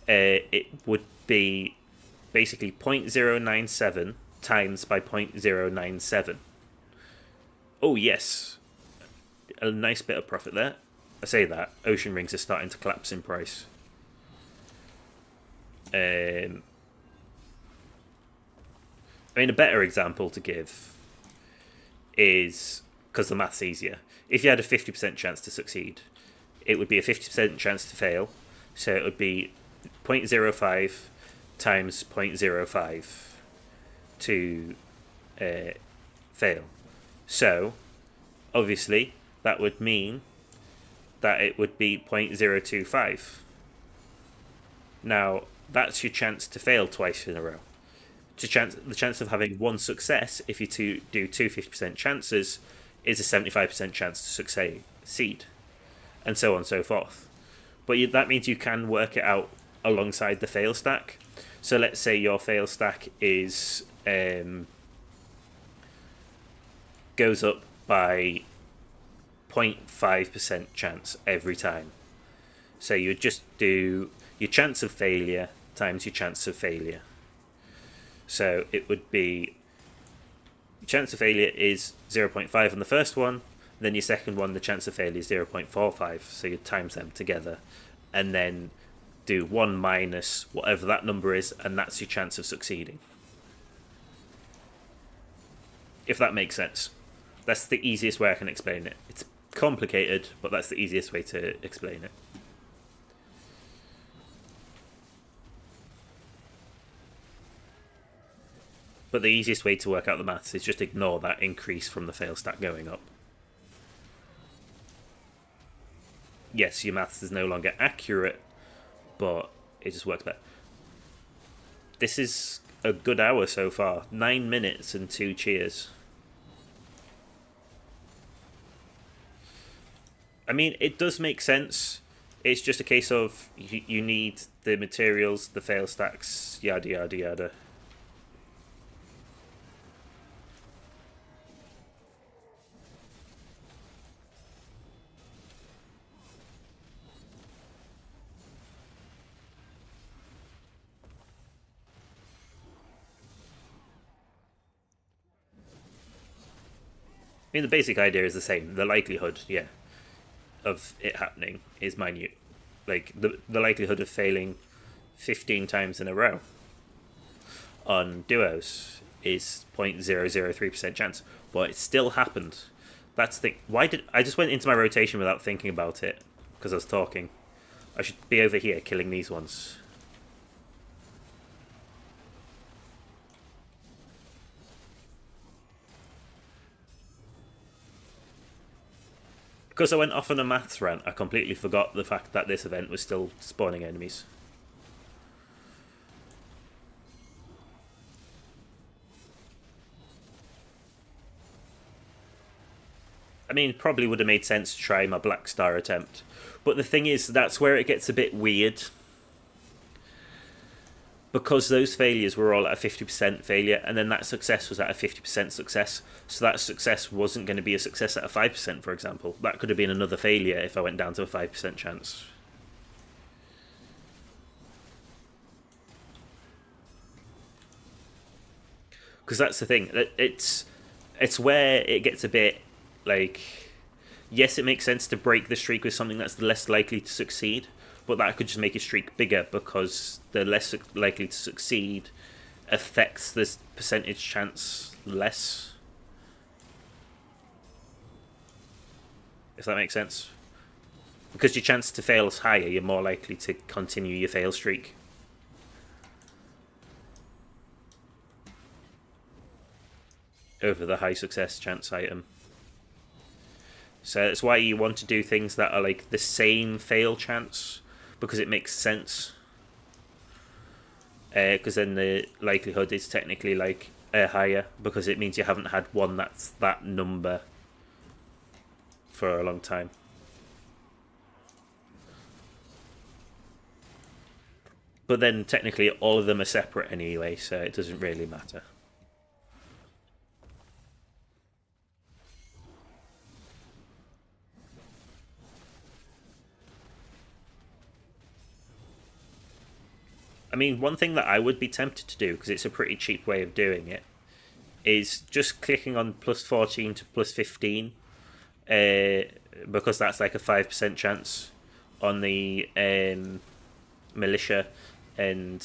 it would be basically 0.097 times by 0.097. Oh yes, a nice bit of profit there. I say that, ocean rings are starting to collapse in price. I mean, a better example to give is, because the math's easier, if you had a 50% chance to succeed, it would be a 50% chance to fail. So it would be 0.05 times 0.05 to fail. So obviously that would mean that it would be 0.025. Now that's your chance to fail twice in a row. The chance of having one success if you do two 50% chances is a 75% chance to succeed, and so on and so forth. But that means you can work it out alongside the fail stack. So let's say your fail stack is goes up by 0.5% chance every time. So you just do your chance of failure times your chance of failure. So it would be chance of failure is 0.5 on the first one, then your second one, the chance of failure is 0.45. So you times them together, and then do 1 minus whatever that number is, and that's your chance of succeeding. If that makes sense. That's the easiest way I can explain it. It's complicated, but that's the easiest way to explain it. But the easiest way to work out the maths is just ignore that increase from the fail stack going up. Yes, your maths is no longer accurate, but it just works better. This is a good hour so far. 9 minutes and 2 cheers. I mean, it does make sense. It's just a case of you need the materials, the fail stacks, yada yada yada. I mean, the basic idea is the same. The likelihood, yeah, of it happening is minute. Like, the likelihood of failing 15 times in a row on duos is 0.003% chance. But it still happened. That's the... Why did... I just went into my rotation without thinking about it, because I was talking. I should be over here killing these ones. Because I went off on a maths rant, I completely forgot the fact that this event was still spawning enemies. I mean, probably would have made sense to try my Black Star attempt. But the thing is, that's where it gets a bit weird. Because those failures were all at a 50% failure, and then that success was at a 50% success. So that success wasn't going to be a success at a 5%, for example. That could have been another failure if I went down to a 5% chance. Because that's the thing. It's where it gets a bit, like... Yes, it makes sense to break the streak with something that's less likely to succeed, but that could just make your streak bigger because the less likely to succeed affects this percentage chance less. If that makes sense. Because your chance to fail is higher, you're more likely to continue your fail streak. Over the high success chance item. So that's why you want to do things that are like the same fail chance, because it makes sense. Because then the likelihood is technically like higher, because it means you haven't had one that's that number for a long time. But then technically all of them are separate anyway, so it doesn't really matter. I mean, one thing that I would be tempted to do, because it's a pretty cheap way of doing it, is just clicking on plus 14 to plus 15, because that's like a 5% chance on the militia and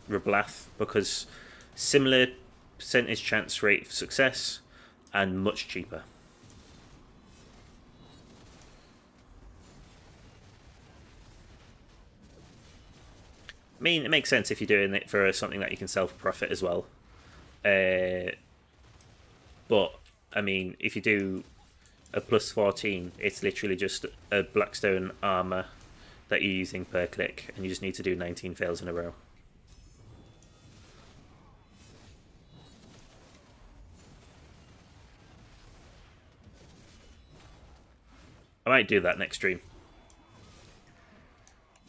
Reblath, because similar percentage chance rate of success and much cheaper. mean, it makes sense if you're doing it for something that you can sell for profit as well. But I mean, if you do a plus 14, it's literally just a Blackstone armor that you're using per click, and you just need to do 19 fails in a row. I might do that next stream.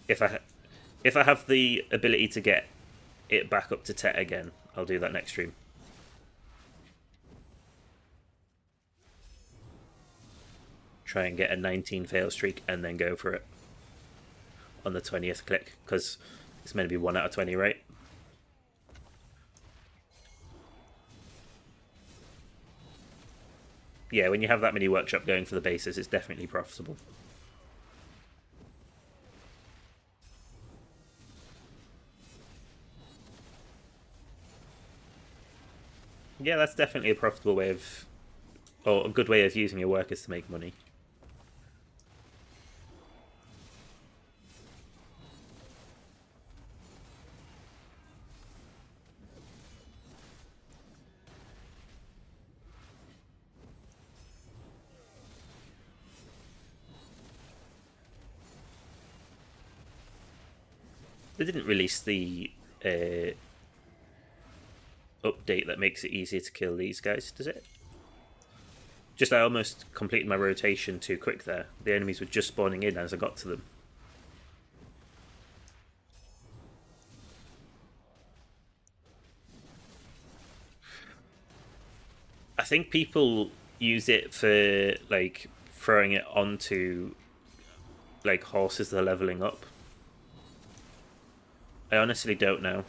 If I have the ability to get it back up to 10 again, I'll do that next stream. Try and get a 19 fail streak and then go for it on the 20th click, because it's meant to be 1 out of 20, right? Yeah, when you have that many workshop going for the bases, it's definitely profitable. Yeah, that's definitely a profitable way of, or a good way of using your workers to make money. They didn't release the update that makes it easier to kill these guys, does it? Just I almost completed my rotation too quick there. The enemies were just spawning in as I got to them. I think people use it for like throwing it onto like horses that are leveling up. I honestly don't know.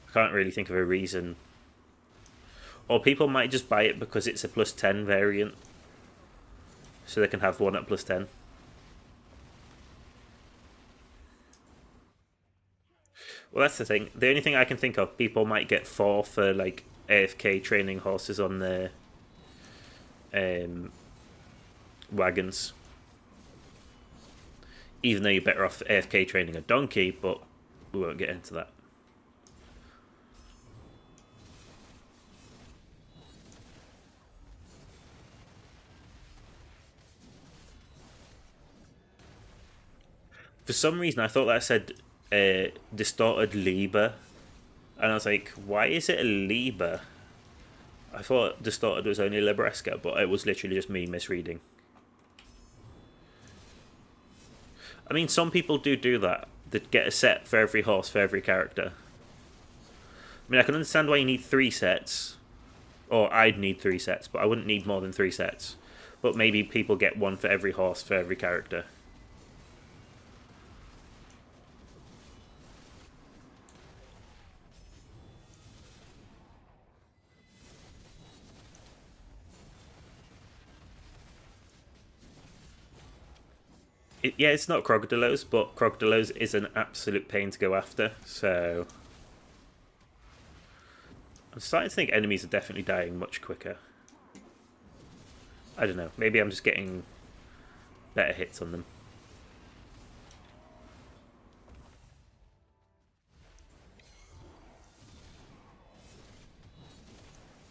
I can't really think of a reason. Or people might just buy it because it's a plus 10 variant, so they can have one at plus 10. Well, that's the thing. The only thing I can think of, people might get 4 for like AFK training horses on their wagons. Even though you're better off AFK training a donkey, but we won't get into that. For some reason, I thought that said distorted Liber, and I was like, why is it a Liber? I thought distorted was only Libresca, but it was literally just me misreading. I mean, some people do that. They get a set for every horse for every character. I mean, I can understand why you need 3 sets, or I'd need 3 sets, but I wouldn't need more than 3 sets. But maybe people get 1 for every horse for every character. Yeah, it's not Crocodilos, but Crocodilos is an absolute pain to go after, so I'm starting to think enemies are definitely dying much quicker. I don't know, maybe I'm just getting better hits on them.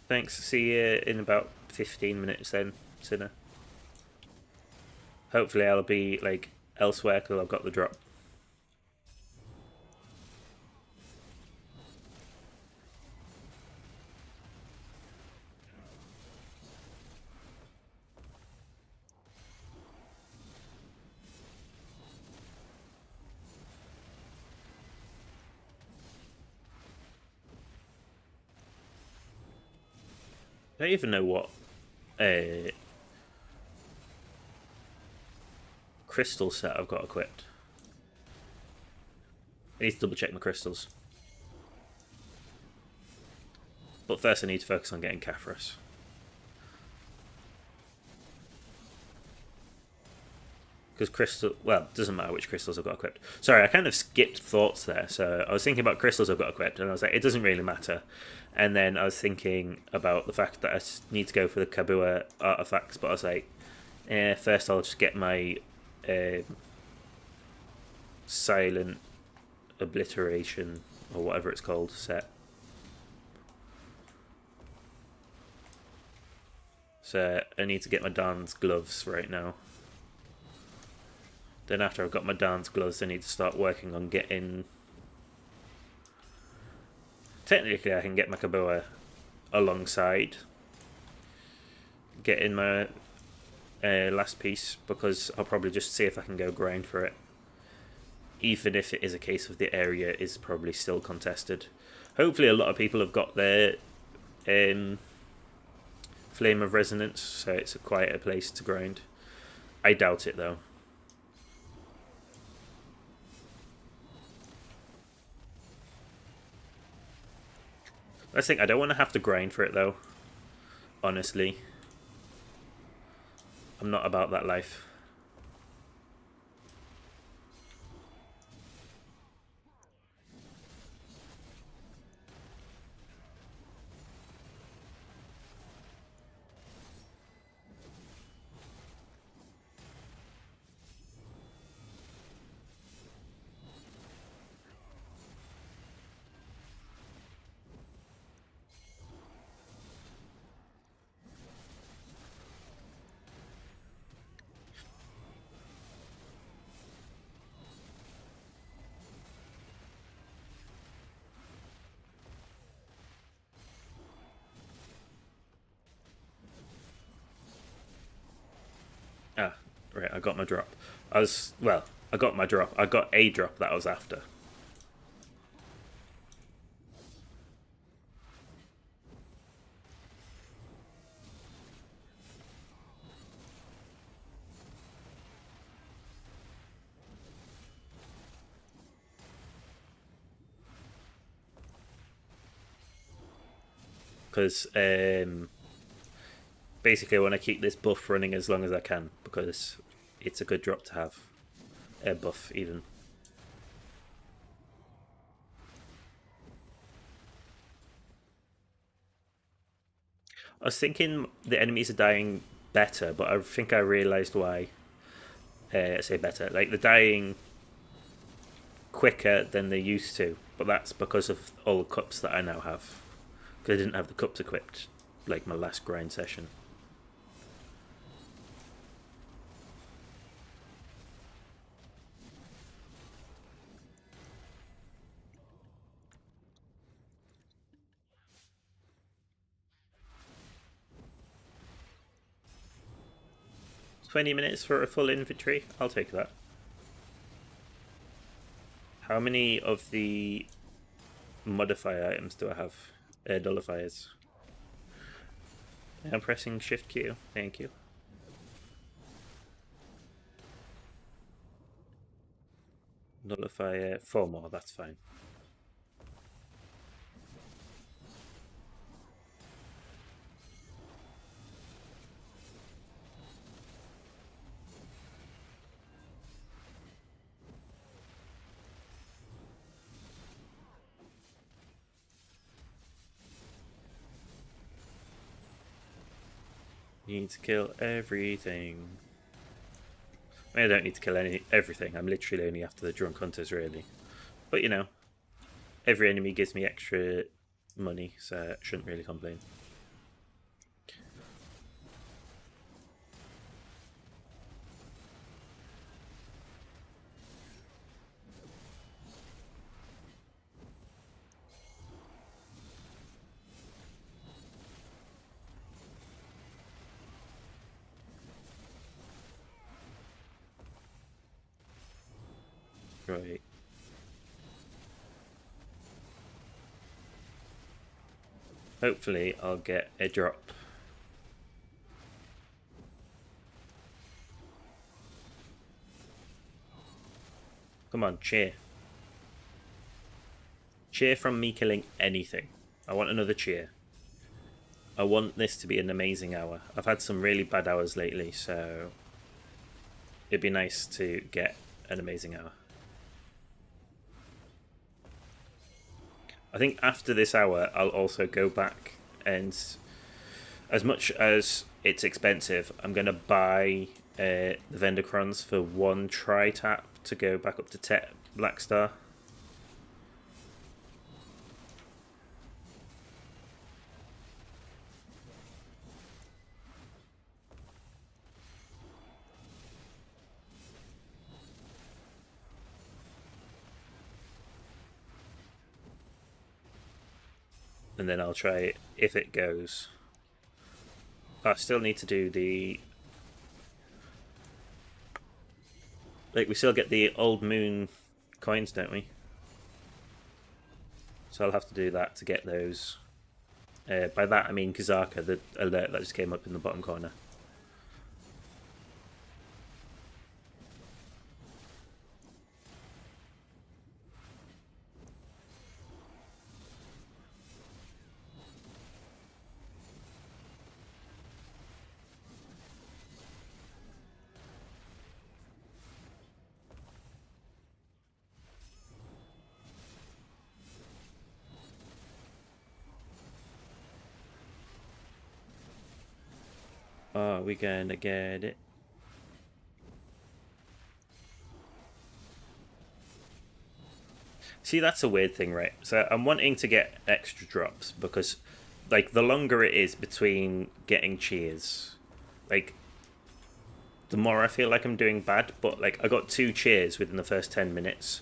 Thanks, see you in about 15 minutes then, Sinner. Hopefully I'll be like elsewhere because I've got the drop. I don't even know what crystal set I've got equipped. I need to double check my crystals. But first I need to focus on getting Caphras. Because crystal, well, it doesn't matter which crystals I've got equipped. Sorry, I kind of skipped thoughts there. So I was thinking about crystals I've got equipped, and I was like, it doesn't really matter. And then I was thinking about the fact that I need to go for the Kabua artifacts, but I was like, first I'll just get my silent obliteration or whatever it's called set. So I need to get my dance gloves right now. Then after I've got my dance gloves, I need to start working on getting... Technically I can get my Kaboa alongside getting my last piece, because I'll probably just see if I can go grind for it. Even if it is a case of the area is probably still contested. Hopefully a lot of people have got their Flame of Resonance, so it's a quieter place to grind. I doubt it though. I think I don't want to have to grind for it though. Honestly. I'm not about that life. Ah, right, I got my drop. I got my drop. I got a drop that I was after. Because basically I want to keep this buff running as long as I can, because it's a good drop to have. A buff even. I was thinking the enemies are dying better, but I think I realised why. I say better, like they're dying quicker than they used to, but that's because of all the cups that I now have. Because I didn't have the cups equipped, like my last grind session. $20 for a full inventory? I'll take that. How many of the modify items do I have? Nullifiers. I'm pressing Shift Q. Thank you. Nullifier, 4 more, that's fine. Need to kill everything. I mean, I don't need to kill everything. I'm literally only after the drunk hunters, really. But you know, every enemy gives me extra money, so I shouldn't really complain. Right. Hopefully I'll get a drop. Come on, cheer. Cheer from me killing anything. I want another cheer. I want this to be an amazing hour. I've had some really bad hours lately, so it'd be nice to get an amazing hour. I think after this hour, I'll also go back and, as much as it's expensive, I'm going to buy the vendor crons for one try tap to go back up to Black Star. And then I'll try it if it goes. I still need to do the... Like, we still get the old moon coins, don't we? So I'll have to do that to get those. By that I mean Kazaka, the alert that just came up in the bottom corner. Are we gonna get it? See, that's a weird thing, right? So I'm wanting to get extra drops because, like, the longer it is between getting cheers, like, the more I feel like I'm doing bad. But, like, I got 2 cheers within the first 10 minutes.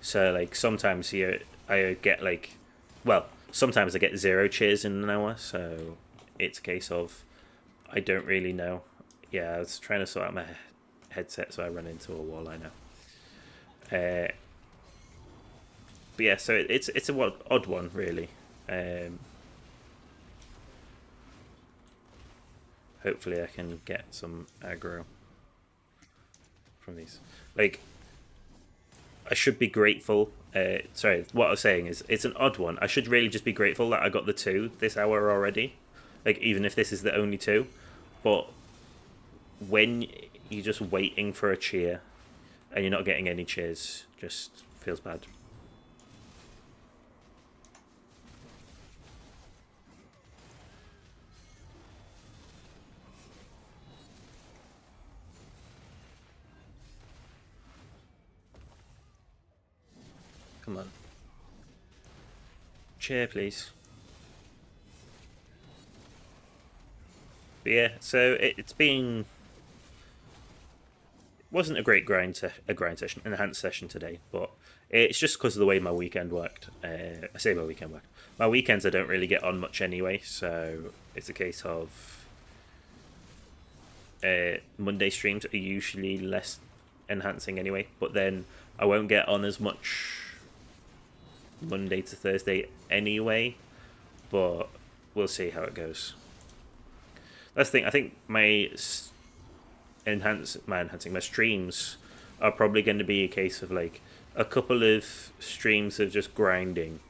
So, like, sometimes here I get, like, well, sometimes I get 0 cheers in an hour. So it's a case of I don't really know. Yeah, I was trying to sort out my headset, so I ran into a wall. I know. But yeah, so it's a odd one really. Hopefully, I can get some aggro from these. Like, I should be grateful. Sorry, what I was saying is it's an odd one. I should really just be grateful that I got the 2 this hour already. Like, even if this is the only 2, but when you're just waiting for a cheer and you're not getting any cheers, just feels bad. Come on. Cheer, please. But yeah, so it's been... wasn't a great grind session, enhanced session today, but it's just because of the way my weekend worked. I say my weekend worked. My weekends I don't really get on much anyway, so it's a case of Monday streams are usually less enhancing anyway, but then I won't get on as much Monday to Thursday anyway, but we'll see how it goes. That's the thing. I think my streams are probably going to be a case of like a couple of streams of just grinding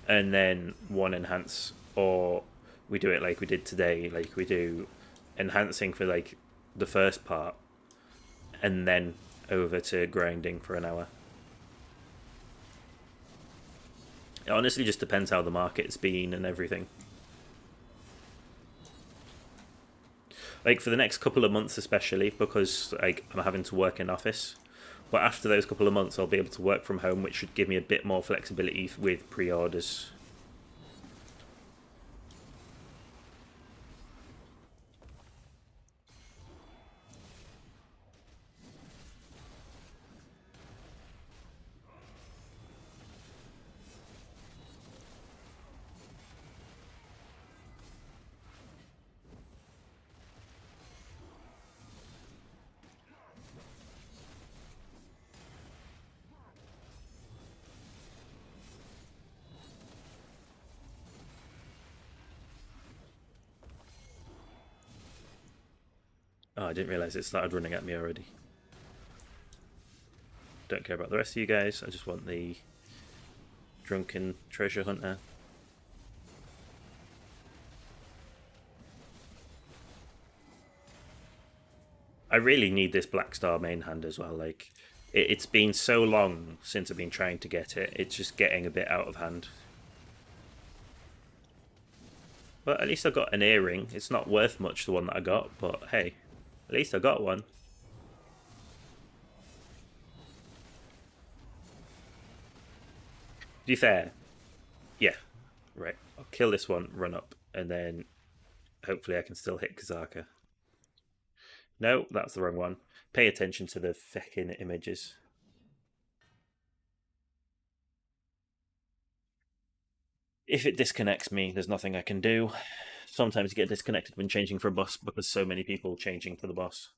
and then one enhance, or we do it like we did today, like we do enhancing for like the first part and then over to grinding for an hour. It honestly just depends how the market's been and everything. Like for the next couple of months especially, because like I'm having to work in office, but after those couple of months I'll be able to work from home, which should give me a bit more flexibility with pre-orders. Oh, I didn't realise it started running at me already. Don't care about the rest of you guys, I just want the drunken treasure hunter. I really need this Black Star main hand as well. Like, it's been so long since I've been trying to get it. It's just getting a bit out of hand. But at least I got an earring. It's not worth much, the one that I got, but hey. At least I got one. To be fair, yeah, right. I'll kill this one, run up, and then hopefully I can still hit Kazaka. No, that's the wrong one. Pay attention to the feckin' images. If it disconnects me, there's nothing I can do. Sometimes you get disconnected when changing for a boss because so many people changing for the boss.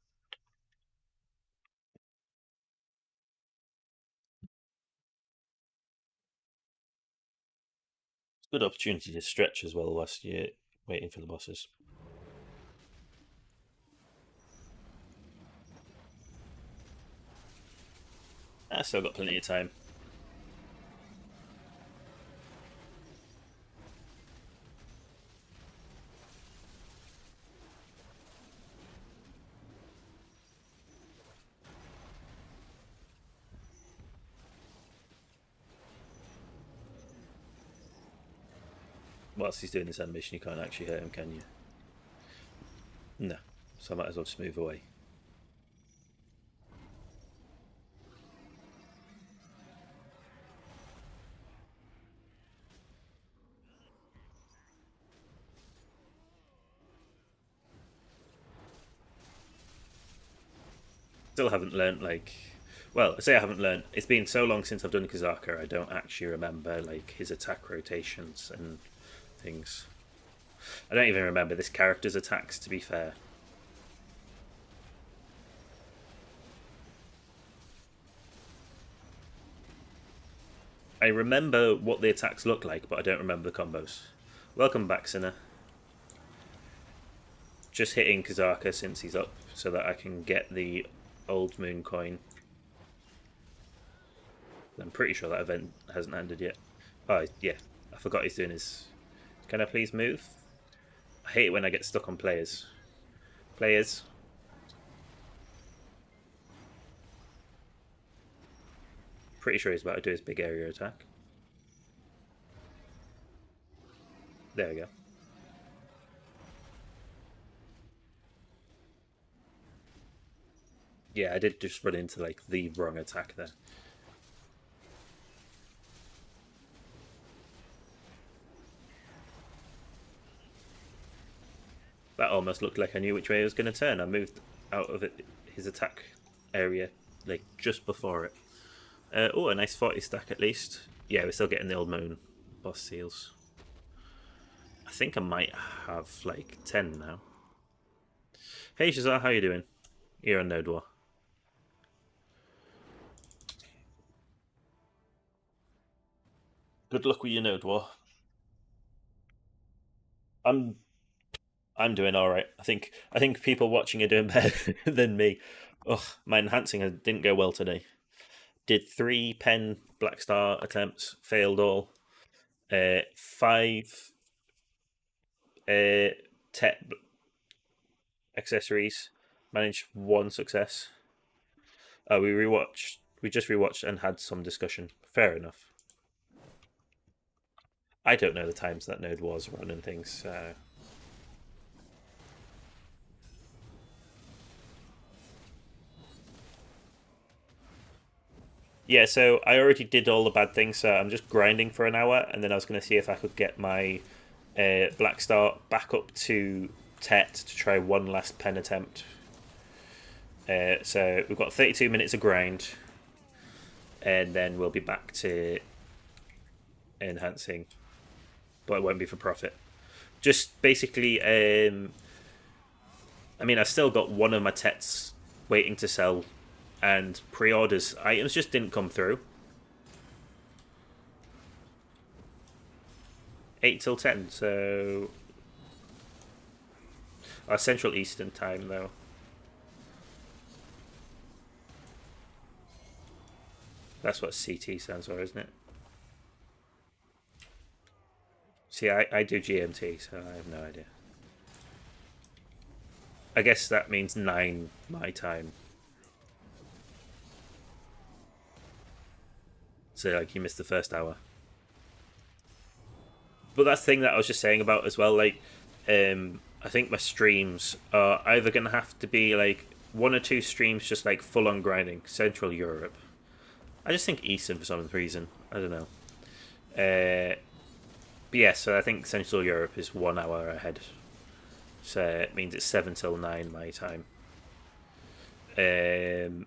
It's a good opportunity to stretch as well whilst you're waiting for the bosses. I still got plenty of time. Whilst he's doing this animation, you can't actually hurt him, can you? No. So I might as well just move away. Still haven't learned, like. Well, I say I haven't learned. It's been so long since I've done Kazaka, I don't actually remember, like, his attack rotations and things. I don't even remember this character's attacks, to be fair. I remember what the attacks look like, but I don't remember the combos. Welcome back, Sinner. Just hitting Kazaka since he's up so that I can get the Old Moon coin. I'm pretty sure that event hasn't ended yet. Oh, yeah. I forgot he's doing his... Can I please move? I hate it when I get stuck on players. Players. Pretty sure he's about to do his big area attack. There we go. Yeah, I did just run into like the wrong attack there. That almost looked like I knew which way I was going to turn. I moved out of his attack area like just before it. Oh, a nice 40 stack at least. Yeah, we're still getting the old moon boss seals. I think I might have like 10 now. Hey Shazar, how you doing? You're on Node War. Good luck with your Node War. I'm I'm doing all right. I think people watching are doing better than me. Ugh, my enhancing didn't go well today. Did 3 pen Black Star attempts, failed all. 5 Tet accessories, managed 1 success. We just rewatched and had some discussion. Fair enough. I don't know the times that node was running things. So yeah, so I already did all the bad things. So I'm just grinding for an hour, and then I was going to see if I could get my Black Star back up to Tet to try one last pen attempt. So we've got 32 minutes of grind, and then we'll be back to enhancing, but it won't be for profit. Just basically, I mean, I've still got one of my Tets waiting to sell, and pre-orders items just didn't come through. 8 till 10, so Central Eastern time though. That's what CT stands for, isn't it? See, I do GMT, so I have no idea. I guess that means 9 my time. So, like, you missed the first hour. But that's the thing that I was just saying about as well, like, I think my streams are either going to have to be like one or two streams just like full on grinding Central Europe. I just think Eastern for some reason. I don't know. But yeah, so I think Central Europe is 1 hour ahead. So it means it's 7 till 9 my time. Um,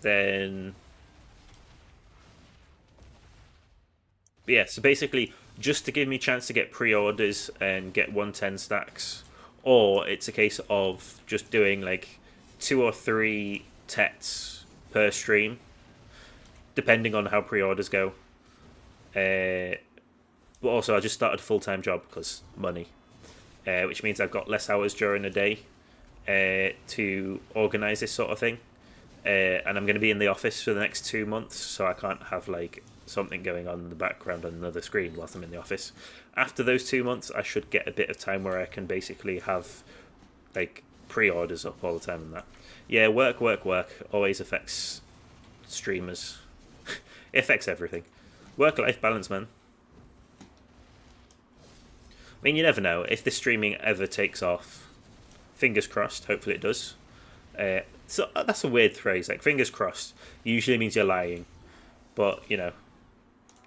then yeah, so basically just to give me a chance to get pre-orders and get 110 stacks, or it's a case of just doing like 2 or 3 tets per stream, depending on how pre-orders go. But also, I just started a full-time job because money, which means I've got less hours during the day to organize this sort of thing. And I'm going to be in the office for the next 2 months, so I can't have like something going on in the background on another screen whilst I'm in the office. After those 2 months, I should get a bit of time where I can basically have like pre-orders up all the time and that. Yeah, work always affects streamers. It affects everything. Work-life balance, man. I mean, you never know if this streaming ever takes off. Fingers crossed. Hopefully, it does. So that's a weird phrase. Like fingers crossed usually means you're lying, but you know,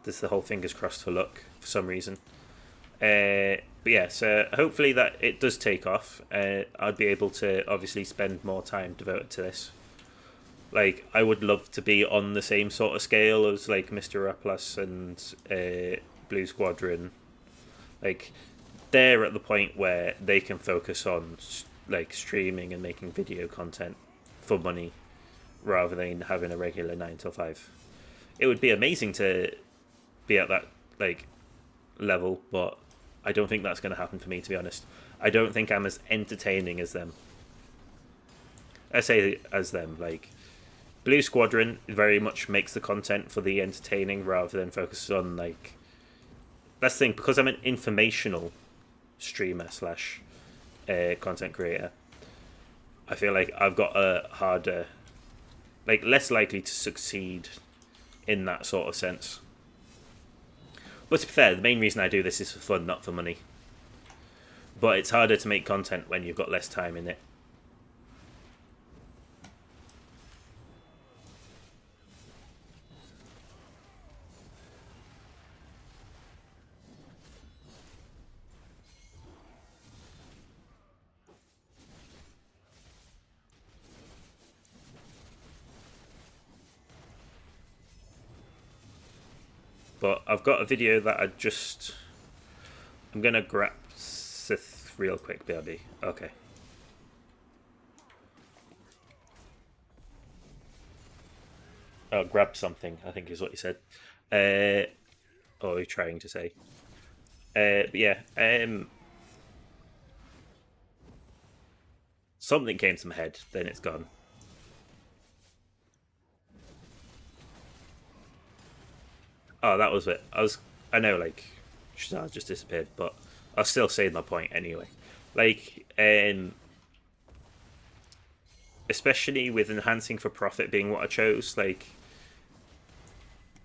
there's the whole fingers crossed for luck for some reason. But yeah, so hopefully that it does take off. I'd be able to obviously spend more time devoted to this. Like I would love to be on the same sort of scale as like Mr. Raplus and Blue Squadron. Like they're at the point where they can focus on like streaming and making video content for money rather than having a regular 9 till 5. It would be amazing to be at that like level, but I don't think that's going to happen for me, to be honest. I don't think I'm as entertaining as them. I say as them, like Blue Squadron very much makes the content for the entertaining rather than focuses on like that's the thing, because I'm an informational streamer slash content creator. I feel like I've got a harder, like less likely to succeed in that sort of sense. But to be fair, the main reason I do this is for fun, not for money. But it's harder to make content when you've got less time in it. But I've got a video that I'm gonna grab Sith real quick, BRB. Okay. Oh, grabbed something, I think is what you said. Or you're trying to say. But yeah, something came to my head, then it's gone. Oh, that was it. I know, like, Shazar just disappeared, but I'll still say my point anyway. Like, especially with enhancing for profit being what I chose, like,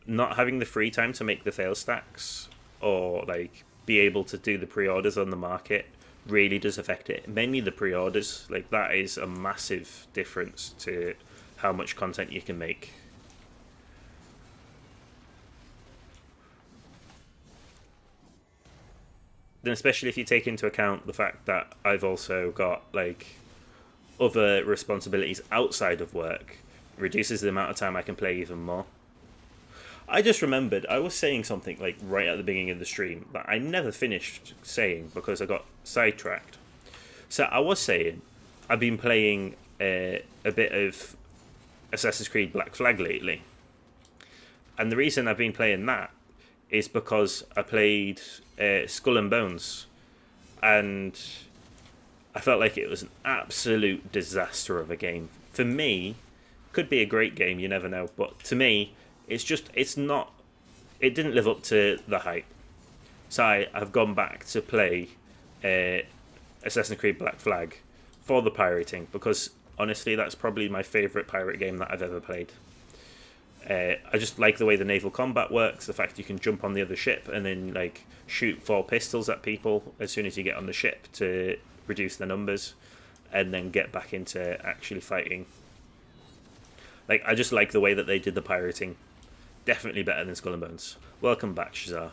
not having the free time to make the fail stacks or like be able to do the pre-orders on the market really does affect it. Mainly the pre-orders, like that is a massive difference to how much content you can make. Then especially if you take into account the fact that I've also got like other responsibilities outside of work, reduces the amount of time I can play even more. I just remembered I was saying something like right at the beginning of the stream that I never finished saying because I got sidetracked. So I was saying I've been playing a bit of Assassin's Creed Black Flag lately, and the reason I've been playing that is because I played Skull and Bones, and I felt like it was an absolute disaster of a game. For me, could be a great game, you never know, but to me, it's not, it didn't live up to the hype. So I've gone back to play Assassin's Creed Black Flag for the pirating, because honestly, that's probably my favourite pirate game that I've ever played. I just like the way the naval combat works. The fact you can jump on the other ship and then like shoot 4 pistols at people as soon as you get on the ship to reduce the numbers, and then get back into actually fighting. Like, I just like the way that they did the pirating. Definitely better than Skull and Bones. Welcome back, Shazar.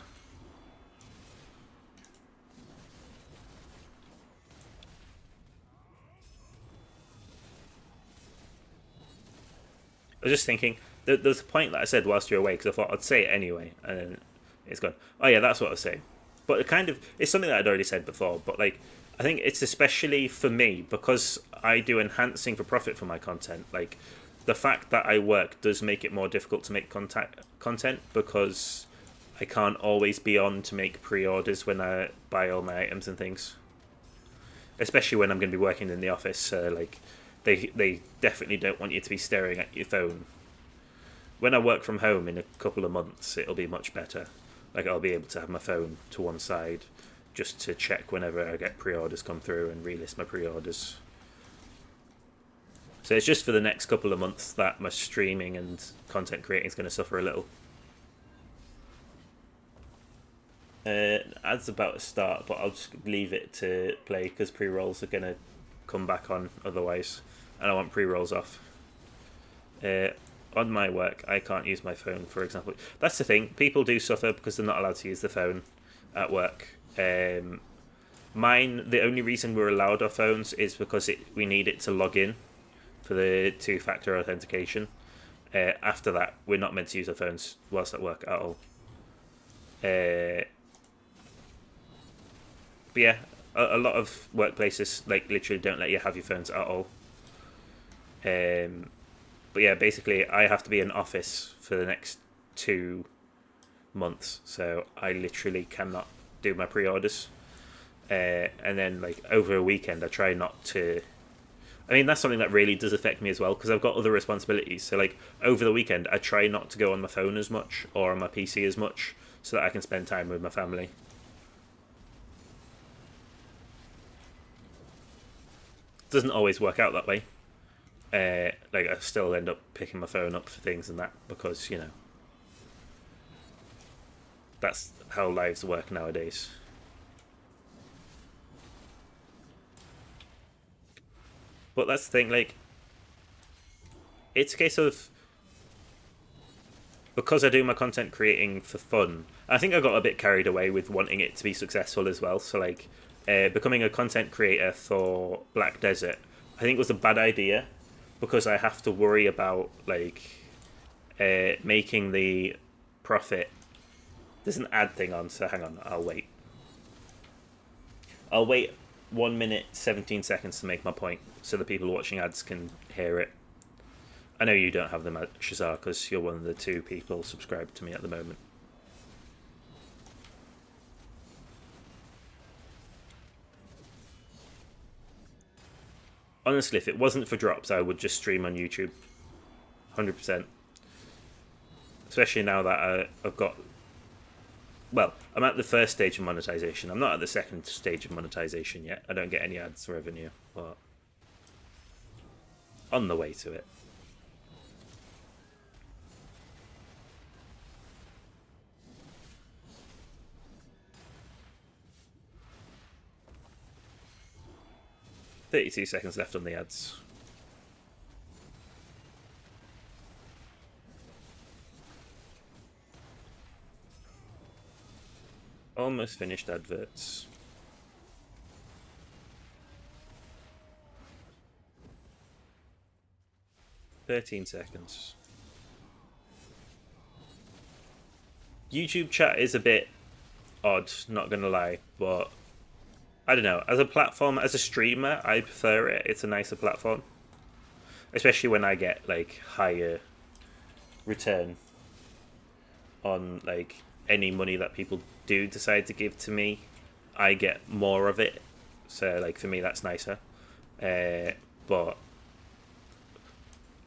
I was just thinking, there's a point that I said whilst you're away, because I thought I'd say it anyway, and then it's gone. Oh yeah, that's what I was saying. But it kind of, it's something that I'd already said before, but like, I think it's especially for me, because I do enhancing for profit for my content. Like, the fact that I work does make it more difficult to make content, because I can't always be on to make pre-orders when I buy all my items and things. Especially when I'm going to be working in the office, like, they definitely don't want you to be staring at your phone. When I work from home in a couple of months, it'll be much better. Like, I'll be able to have my phone to one side just to check whenever I get pre-orders come through and relist my pre-orders. So it's just for the next couple of months that my streaming and content creating is going to suffer a little. Ads about to start, but I'll just leave it to play because pre-rolls are going to come back on otherwise, and I want pre-rolls off. On my work, I can't use my phone, for example. That's the thing. People do suffer because they're not allowed to use the phone at work. Mine, the only reason we're allowed our phones is because we need it to log in for the two-factor authentication. After that, we're not meant to use our phones whilst at work at all. But yeah, a lot of workplaces like literally don't let you have your phones at all. But yeah, basically, I have to be in office for the next 2 months, so I literally cannot do my pre-orders. And then, like, over a weekend, I try not to. I mean, that's something that really does affect me as well, because I've got other responsibilities. So, like, over the weekend, I try not to go on my phone as much or on my PC as much, so that I can spend time with my family. Doesn't always work out that way. Like, I still end up picking my phone up for things and that, because, you know, that's how lives work nowadays. But that's the thing, like, it's a case of, because I do my content creating for fun, I think I got a bit carried away with wanting it to be successful as well. So, like, becoming a content creator for Black Desert, I think was a bad idea, because I have to worry about, like, making the profit. There's an ad thing on, so hang on, I'll wait. I'll wait 1 minute 17 seconds to make my point, so the people watching ads can hear it. I know you don't have them at Shazar because you're one of the 2 people subscribed to me at the moment. Honestly, if it wasn't for drops, I would just stream on YouTube. 100%. Especially now that I've got. Well, I'm at the first stage of monetization. I'm not at the second stage of monetization yet. I don't get any ads revenue, but on the way to it. "32 seconds left on the ads." Almost finished adverts. "13 seconds." YouTube chat is a bit odd, not gonna lie, but I don't know. As a platform, as a streamer, I prefer it. It's a nicer platform, especially when I get like higher return on like any money that people do decide to give to me. I get more of it, so like for me that's nicer. But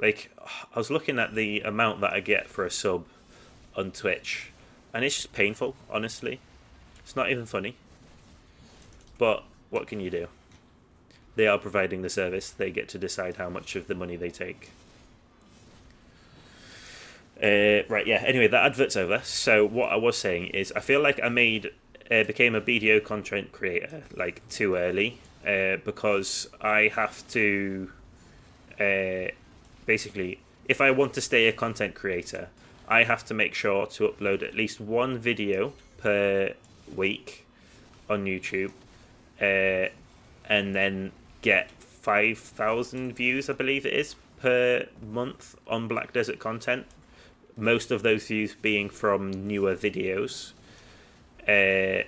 like, I was looking at the amount that I get for a sub on Twitch, and it's just painful. Honestly, it's not even funny. But what can you do? They are providing the service. They get to decide how much of the money they take. Right, yeah. Anyway, that advert's over. So what I was saying is, I feel like I became a BDO content creator like too early, because I have to basically, if I want to stay a content creator, I have to make sure to upload at least one video per week on YouTube, uh, and then get 5,000 views, I believe it is, per month on Black Desert content. Most of those views being from newer videos. Uh,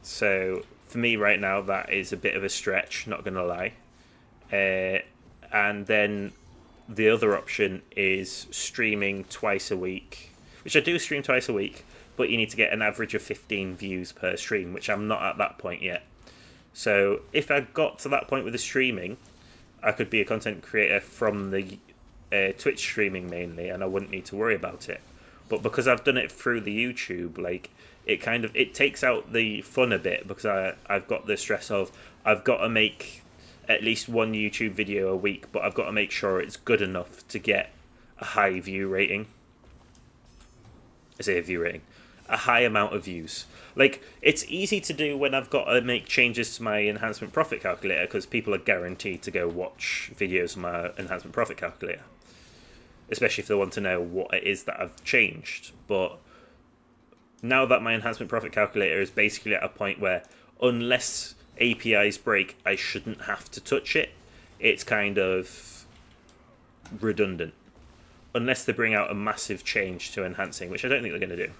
so for me right now, that is a bit of a stretch, not gonna lie. And then the other option is streaming twice a week, which I do stream twice a week, but you need to get an average of 15 views per stream, which I'm not at that point yet. So if I got to that point with the streaming, I could be a content creator from the Twitch streaming mainly, and I wouldn't need to worry about it. But because I've done it through the YouTube, like it takes out the fun a bit, because I've got the stress of I've got to make at least one YouTube video a week, but I've got to make sure it's good enough to get a high view rating. I say a view rating, a high amount of views. Like, it's easy to do when I've got to make changes to my enhancement profit calculator, because people are guaranteed to go watch videos on my enhancement profit calculator, especially if they want to know what it is that I've changed. But now that my enhancement profit calculator is basically at a point where, unless APIs break, I shouldn't have to touch it, it's kind of redundant. Unless they bring out a massive change to enhancing, which I don't think they're going to do.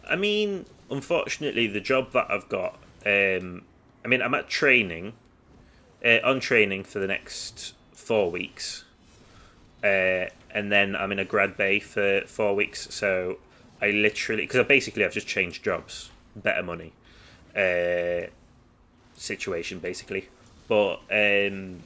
I mean, unfortunately, the job that I've got, I'm at training, on training for the next 4 weeks, and then I'm in a grad bay for 4 weeks. So I literally, because I've just changed jobs, better money, situation basically, but it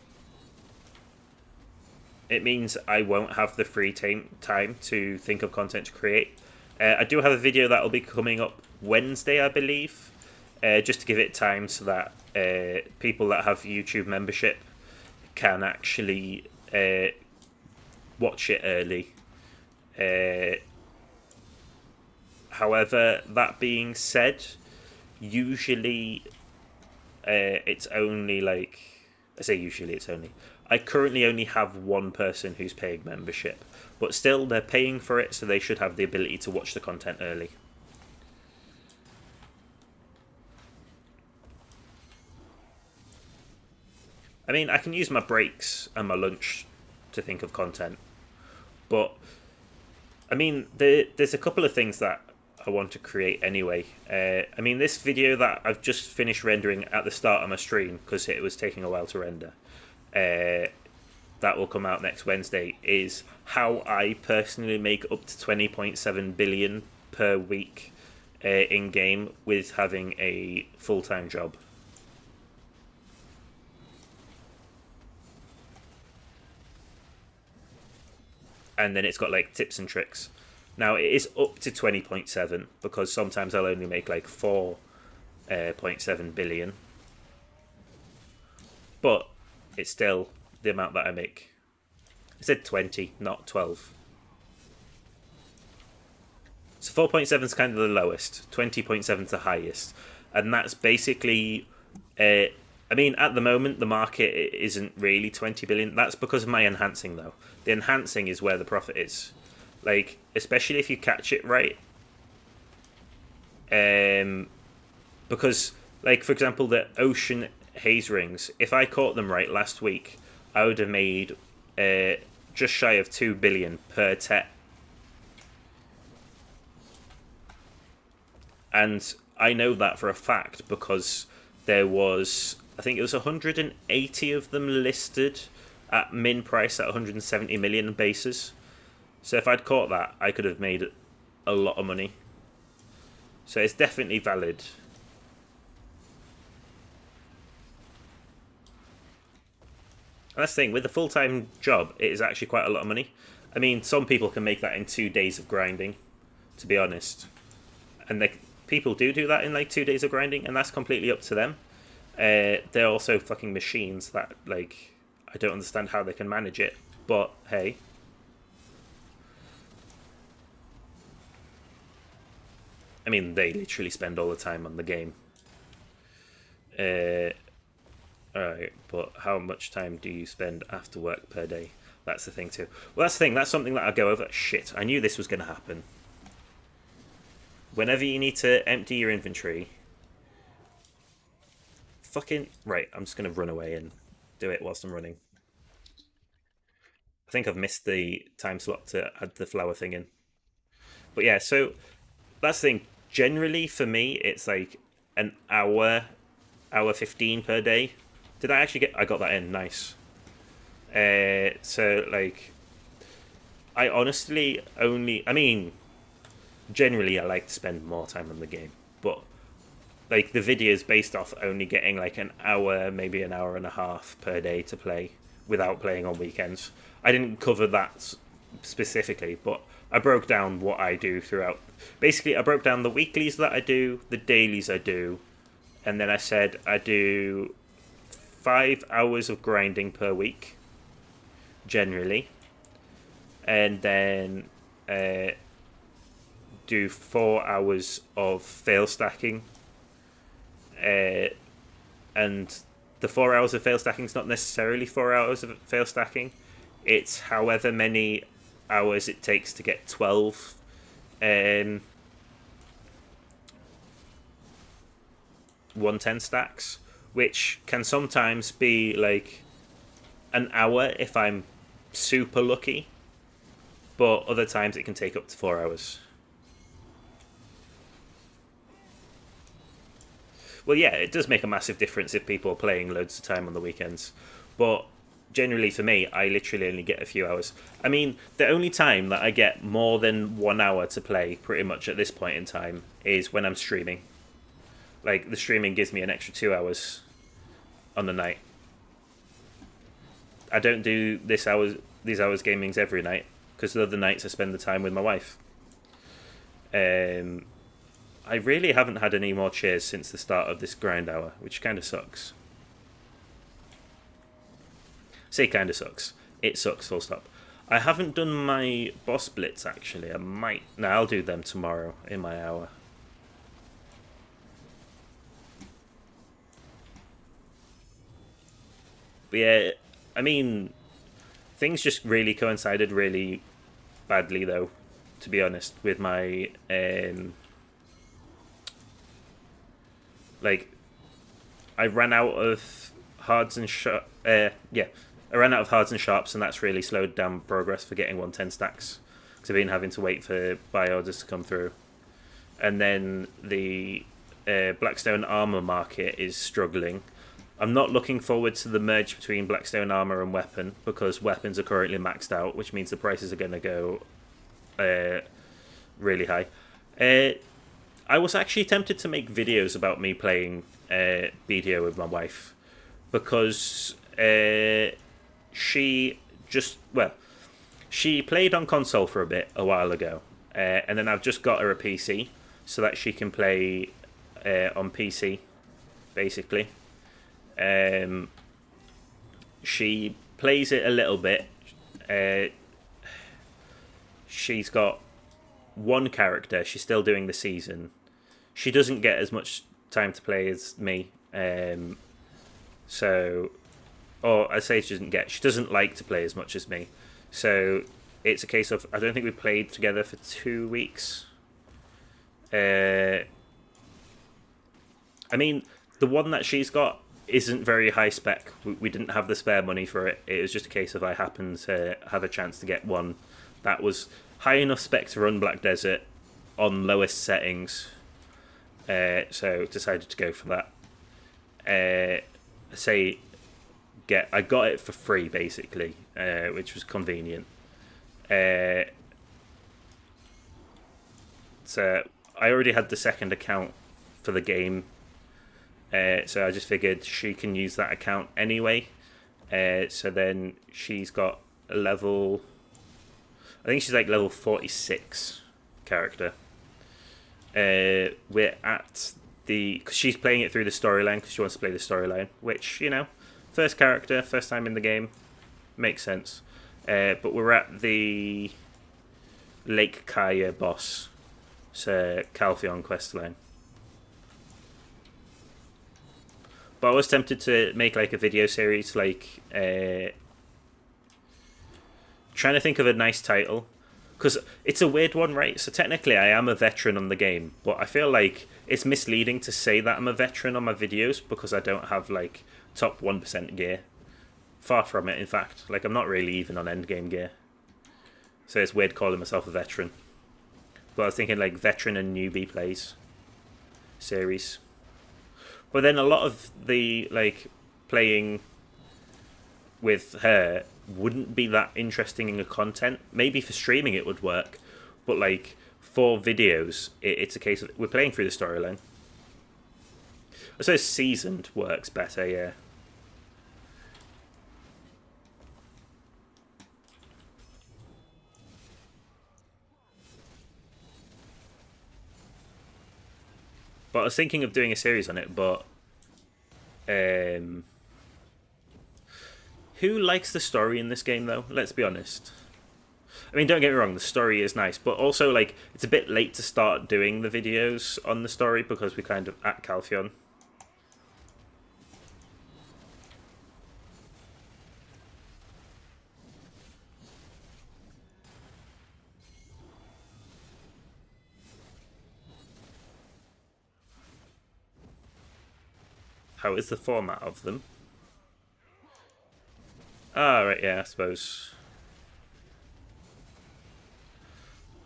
means I won't have the free time to think of content to create. I do have a video that will be coming up Wednesday, I believe, just to give it time so that people that have YouTube membership can actually watch it early. However, that being said, usually it's only like, I say usually it's only, I currently only have one person who's paying membership, but still they're paying for it, so they should have the ability to watch the content early. I mean, I can use my breaks and my lunch to think of content, but I mean, there's a couple of things that I want to create anyway. This video that I've just finished rendering at the start of my stream, because it was taking a while to render, that will come out next Wednesday, is how I personally make up to 20.7 billion per week in game with having a full-time job. And then it's got like tips and tricks. Now it is up to 20.7 because sometimes I'll only make like 4.7 billion, but it's still the amount that I make. I said 20, not 12. So 4.7 is kind of the lowest, 20.7 is the highest, and that's basically. At the moment the market isn't really 20 billion. That's because of my enhancing, though. The enhancing is where the profit is. Like, especially if you catch it right. Because, like, for example, the ocean haze rings, if I caught them right last week, I would have made just shy of 2 billion per TET. And I know that for a fact because there was, I think it was 180 of them listed at min price at 170 million bases. So if I'd caught that, I could have made a lot of money. So it's definitely valid. And that's the thing, with a full-time job, it is actually quite a lot of money. I mean, some people can make that in 2 days of grinding, to be honest. And people do that in like 2 days of grinding, and that's completely up to them. They're also fucking machines that, like, I don't understand how they can manage it. But hey, I mean, they literally spend all the time on the game. Uh, Alright, but how much time do you spend after work per day? That's the thing too. Well, that's the thing. That's something that I go over. Shit, I knew this was going to happen. Whenever you need to empty your inventory, fucking right. I'm just going to run away and do it whilst I'm running. I think I've missed the time slot to add the flower thing in. But yeah, so that's the thing. Generally, for me, it's like an hour 15 per day. Did I actually get? I got that in. Nice. So like, I honestly only. I mean, generally, I like to spend more time on the game, but like the video is based off only getting like an hour, maybe an hour and a half per day to play without playing on weekends. I didn't cover that specifically, but I broke down what I do throughout. Basically, I broke down the weeklies that I do, the dailies I do, and then I said I do 5 hours of grinding per week, generally, and then do 4 hours of fail stacking, and the 4 hours of fail stacking is not necessarily 4 hours of fail stacking. It's however many hours it takes to get 12 110 stacks, which can sometimes be like an hour if I'm super lucky, but other times it can take up to 4 hours. Well, yeah, it does make a massive difference if people are playing loads of time on the weekends, but generally for me, I literally only get a few hours. I mean, the only time that I get more than 1 hour to play, pretty much at this point in time, is when I'm streaming. Like, the streaming gives me an extra 2 hours on the night. I don't do these hours gamings every night, because the other nights I spend the time with my wife. I really haven't had any more cheers since the start of this grind hour, which kind of sucks. Say kind of sucks. It sucks, full stop. I haven't done my boss blitz, actually. I might. No, I'll do them tomorrow in my hour. But yeah, I mean, things just really coincided really badly, though, to be honest, with my like, I ran out of hards and yeah, I ran out of hards and sharps, and that's really slowed down progress for getting 110 stacks because I've been having to wait for buy orders to come through, and then the Blackstone armor market is struggling. I'm not looking forward to the merge between Blackstone armor and weapon because weapons are currently maxed out, which means the prices are going to go really high. I was actually tempted to make videos about me playing BDO with my wife because she just, well, she played on console for a bit a while ago, and then I've just got her a PC so that she can play on PC, basically. She plays it a little bit. She's got one character. She's still doing the season. She doesn't get as much time to play as me. So, or I say she doesn't get. She doesn't like to play as much as me. So it's a case of I don't think we played together for 2 weeks. I mean, the one that she's got isn't very high spec. We didn't have the spare money for it. It was just a case of I happened to have a chance to get one that was high enough spec to run Black Desert on lowest settings. So decided to go for that. I got it for free basically, which was convenient. So I already had the second account for the game. So I just figured she can use that account anyway. So then she's got a level... I think she's like level 46 character. We're at the... Because she's playing it through the storyline because she wants to play the storyline. Which, you know, first character, first time in the game. Makes sense. But we're at the Lake Kaya boss, so Calpheon questline. But I was tempted to make like a video series, like trying to think of a nice title, because it's a weird one, right? So technically, I am a veteran on the game, but I feel like it's misleading to say that I'm a veteran on my videos because I don't have like top 1% gear. Far from it, in fact. Like, I'm not really even on endgame gear. So it's weird calling myself a veteran. But I was thinking, like, veteran and newbie plays series. But then a lot of the, like, playing with her wouldn't be that interesting in the content. Maybe for streaming it would work. But, like, for videos, it's a case of we're playing through the storyline. I suppose seasoned works better, yeah. But I was thinking of doing a series on it, but who likes the story in this game though? Let's be honest. I mean, don't get me wrong, the story is nice, but also like it's a bit late to start doing the videos on the story because we kind of at Calpheon. How is the format of them? Ah, right, yeah, I suppose.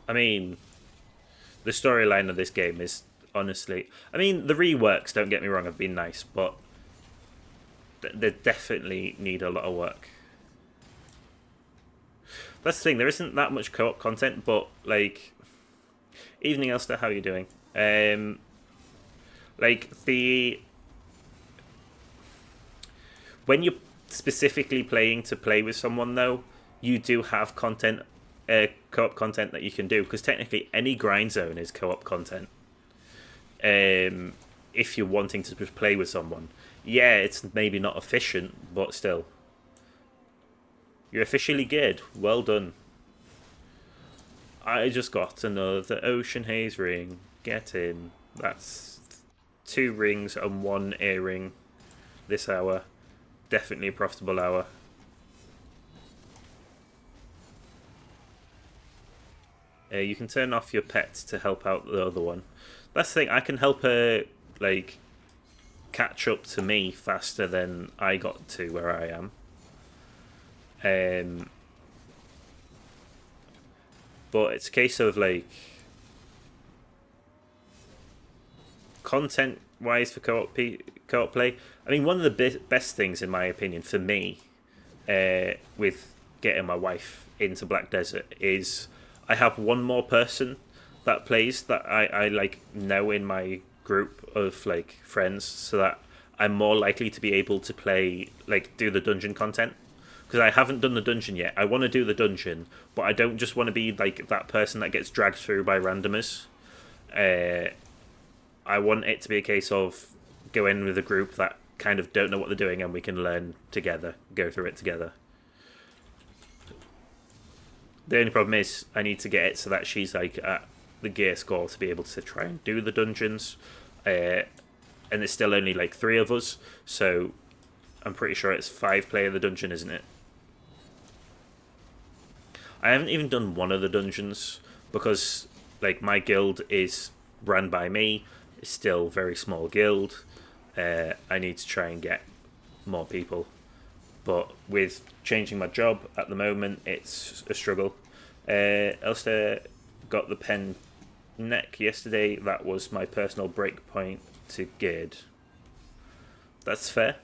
I mean, the storyline of this game is honestly. I mean, the reworks, don't get me wrong, have been nice, but they definitely need a lot of work. That's the thing, there isn't that much co op content, but like. Evening, Elster, how are you doing? Like, the. When you're specifically playing to play with someone, though, you do have content, co-op content that you can do because technically any grind zone is co-op content. If you're wanting to just play with someone, yeah, it's maybe not efficient, but still, you're officially geared. Well done. I just got another Ocean Haze ring. Get in. That's 2 rings and 1 earring this hour. Definitely a profitable hour. You can turn off your pets to help out the other one. That's the thing. I can help her like catch up to me faster than I got to where I am. But it's a case of like content wise for co-op play. I mean, one of the best things in my opinion for me with getting my wife into Black Desert is I have one more person that plays that I like know in my group of like friends, so that I'm more likely to be able to play like do the dungeon content because I haven't done the dungeon yet. I want to do the dungeon, but I don't just want to be like that person that gets dragged through by randomers. I want it to be a case of go in with a group that kind of don't know what they're doing and we can learn together, go through it together. The only problem is I need to get it so that she's like at the gear score to be able to try and do the dungeons. And there's still only like 3 of us, so I'm pretty sure it's 5-player the dungeon, isn't it? I haven't even done one of the dungeons because like my guild is run by me. It's still a very small guild. I need to try and get more people. But with changing my job at the moment, it's a struggle. Elster got the pen neck yesterday. That was my personal break point to geared. That's fair.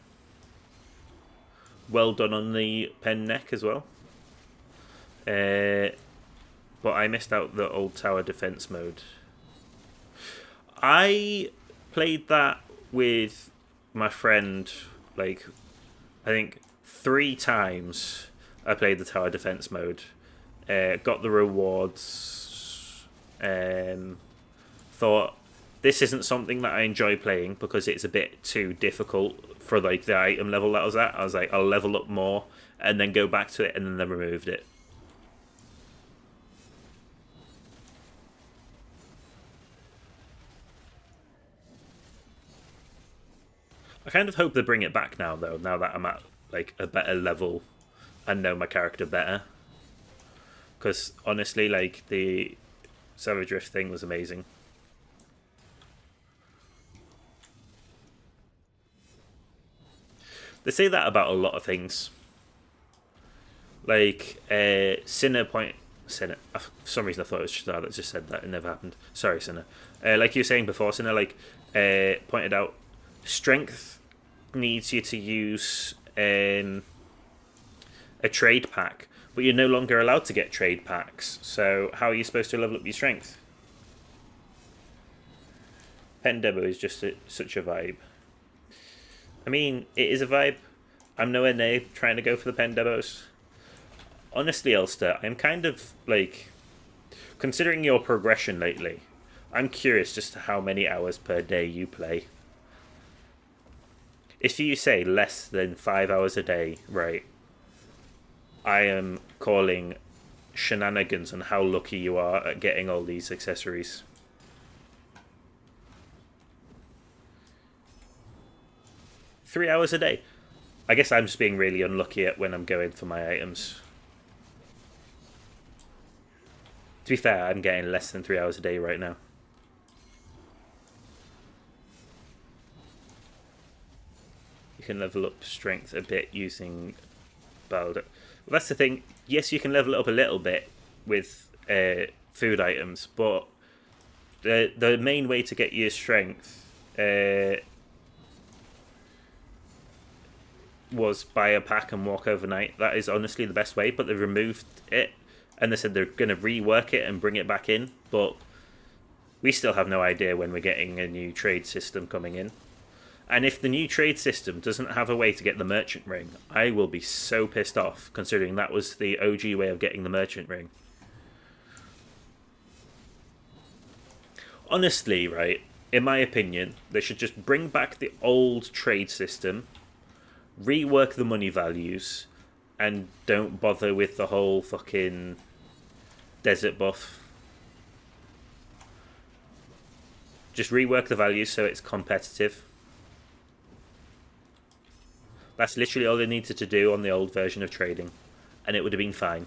Well done on the pen neck as well. But I missed out the old tower defense mode. I played that with my friend, like, I think 3 times I played the tower defense mode. Got the rewards. Thought this isn't something that I enjoy playing because it's a bit too difficult for like the item level that I was at. I was like, I'll level up more and then go back to it, and then they removed it. I kind of hope they bring it back now, though. Now that I'm at like a better level and know my character better, because honestly, like the Savage Rift thing was amazing. They say that about a lot of things. Like Sinner point Sinner. For some reason, I thought it was Shadar that just said that. It never happened. Sorry, Sinner. Like you were saying before, Sinner, like pointed out, strength needs you to use a trade pack, but you're no longer allowed to get trade packs. So how are you supposed to level up your strength? Pen Debo is just such a vibe. I mean, it is a vibe. I'm nowhere near trying to go for the Pen Debos. Honestly, Elster, I'm kind of like, considering your progression lately, I'm curious just to how many hours per day you play. If you say less than 5 hours a day, right, I am calling shenanigans on how lucky you are at getting all these accessories. Three hours a day. I guess I'm just being really unlucky at when I'm going for my items. To be fair, I'm getting less than 3 hours a day right now. You can level up strength a bit using Balder. Well, that's the thing. Yes, you can level it up a little bit with food items, but the main way to get your strength was buy a pack and walk overnight. That is honestly the best way, but they removed it, and they said they're going to rework it and bring it back in, but we still have no idea when we're getting a new trade system coming in. And if the new trade system doesn't have a way to get the merchant ring, I will be so pissed off, considering that was the OG way of getting the merchant ring. Honestly, right, in my opinion, they should just bring back the old trade system, rework the money values, and don't bother with the whole fucking desert buff. Just rework the values so it's competitive. That's literally all they needed to do on the old version of trading, and it would have been fine.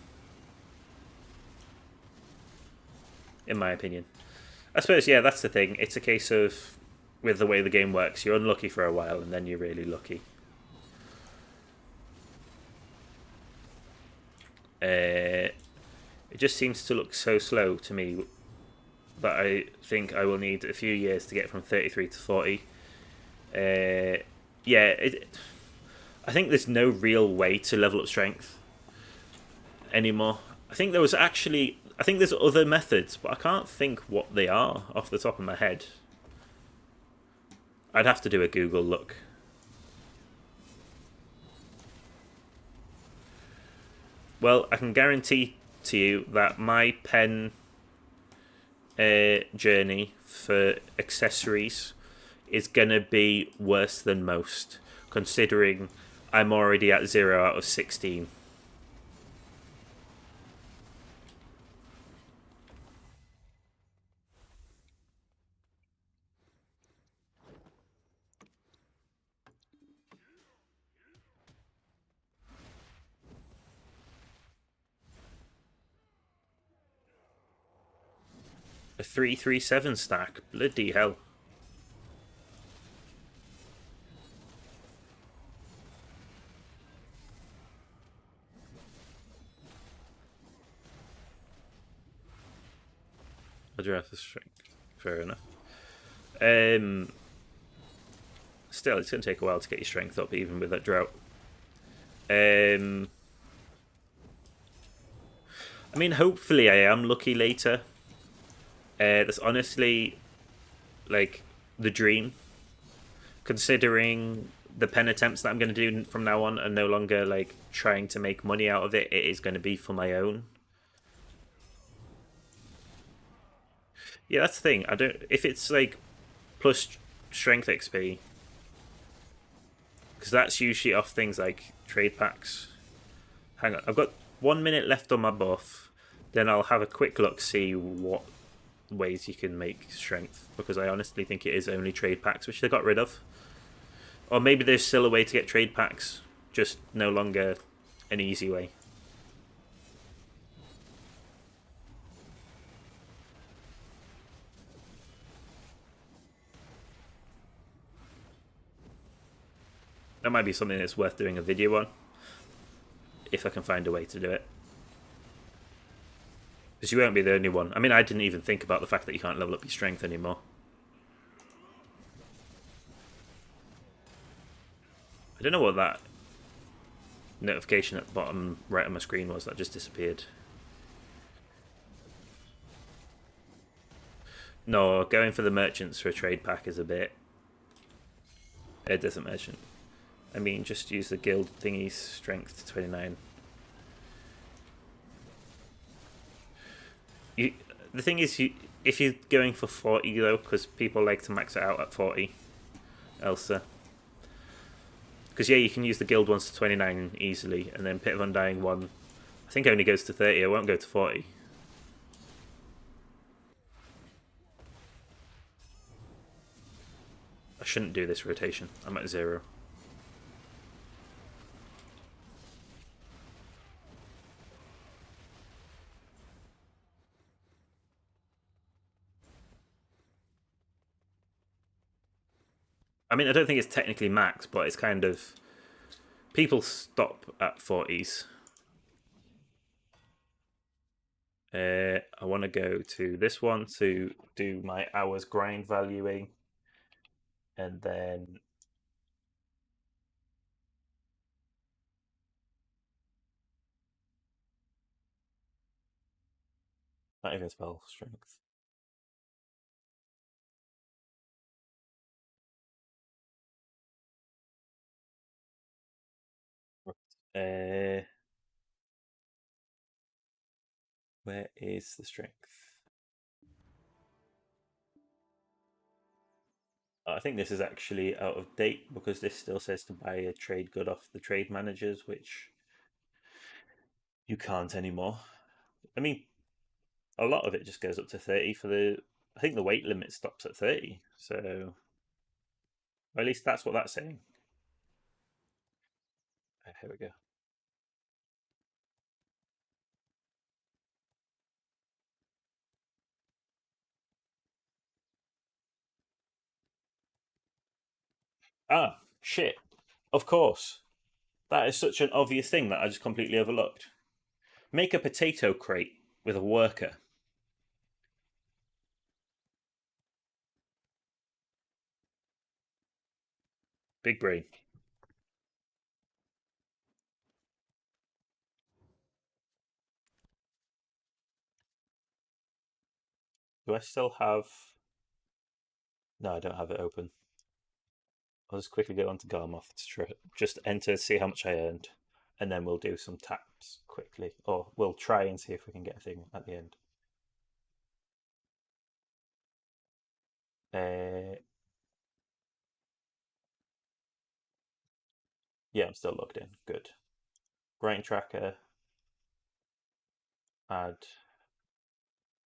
In my opinion. I suppose, yeah, that's the thing. It's a case of, with the way the game works, you're unlucky for a while, and then you're really lucky. It just seems to look so slow to me that I think I will need a few years to get from 33 to 40. I think there's no real way to level up strength anymore. I think there's other methods, but I can't think what they are off the top of my head. I'd have to do a Google look. Well, I can guarantee to you that my pen journey for accessories is going to be worse than most, considering I'm already at 0 out of 16. A 337 stack. Bloody hell. Address the strength. Fair enough. Still, it's going to take a while to get your strength up, even with that drought. I mean, hopefully I am lucky later. That's honestly, like, the dream. Considering the pen attempts that I'm going to do from now on are no longer, like, trying to make money out of it. It is going to be for my own. Yeah, that's the thing. I don't. If it's like plus strength XP, because that's usually off things like trade packs. hang on. I've got 1 minute left on my buff. Then I'll have a quick look, see what ways you can make strength, because I honestly think it is only trade packs, which they got rid of. Or maybe there's still a way to get trade packs, just no longer an easy way. That might be something that's worth doing a video on, if I can find a way to do it. Because you won't be the only one. I mean, I didn't even think about the fact that you can't level up your strength anymore. I don't know what that notification at the bottom right on my screen was. That just disappeared. No, going for the merchants for a trade pack is a bit... It doesn't merchant. I mean, just use the guild thingy's strength to 29. The thing is, if you're going for 40 though, because people like to max it out at 40, Elsa. Because yeah, you can use the guild ones to 29 easily, and then Pit of Undying 1, I think only goes to 30, it won't go to 40. I shouldn't do this rotation, I'm at 0. I mean, I don't think it's technically max, but it's kind of... People stop at 40s. I want to go to this one to do my hours grind valuing. And then... Not even spell strength. Uh, where is the strength? I think this is actually out of date because this still says to buy a trade good off the trade managers, which you can't anymore. I mean, a lot of it just goes up to 30 for the... I think the weight limit stops at 30, so... Or at least that's what that's saying. Here we go. Ah, shit. Of course. That is such an obvious thing that I just completely overlooked. Make a potato crate with a worker. Big brain. Do I still have... No, I don't have it open. I'll just quickly go onto Garmoth to just enter, see how much I earned, and then we'll do some taps quickly, or we'll try and see if we can get a thing at the end. Yeah, I'm still logged in. Good. Grind tracker. Add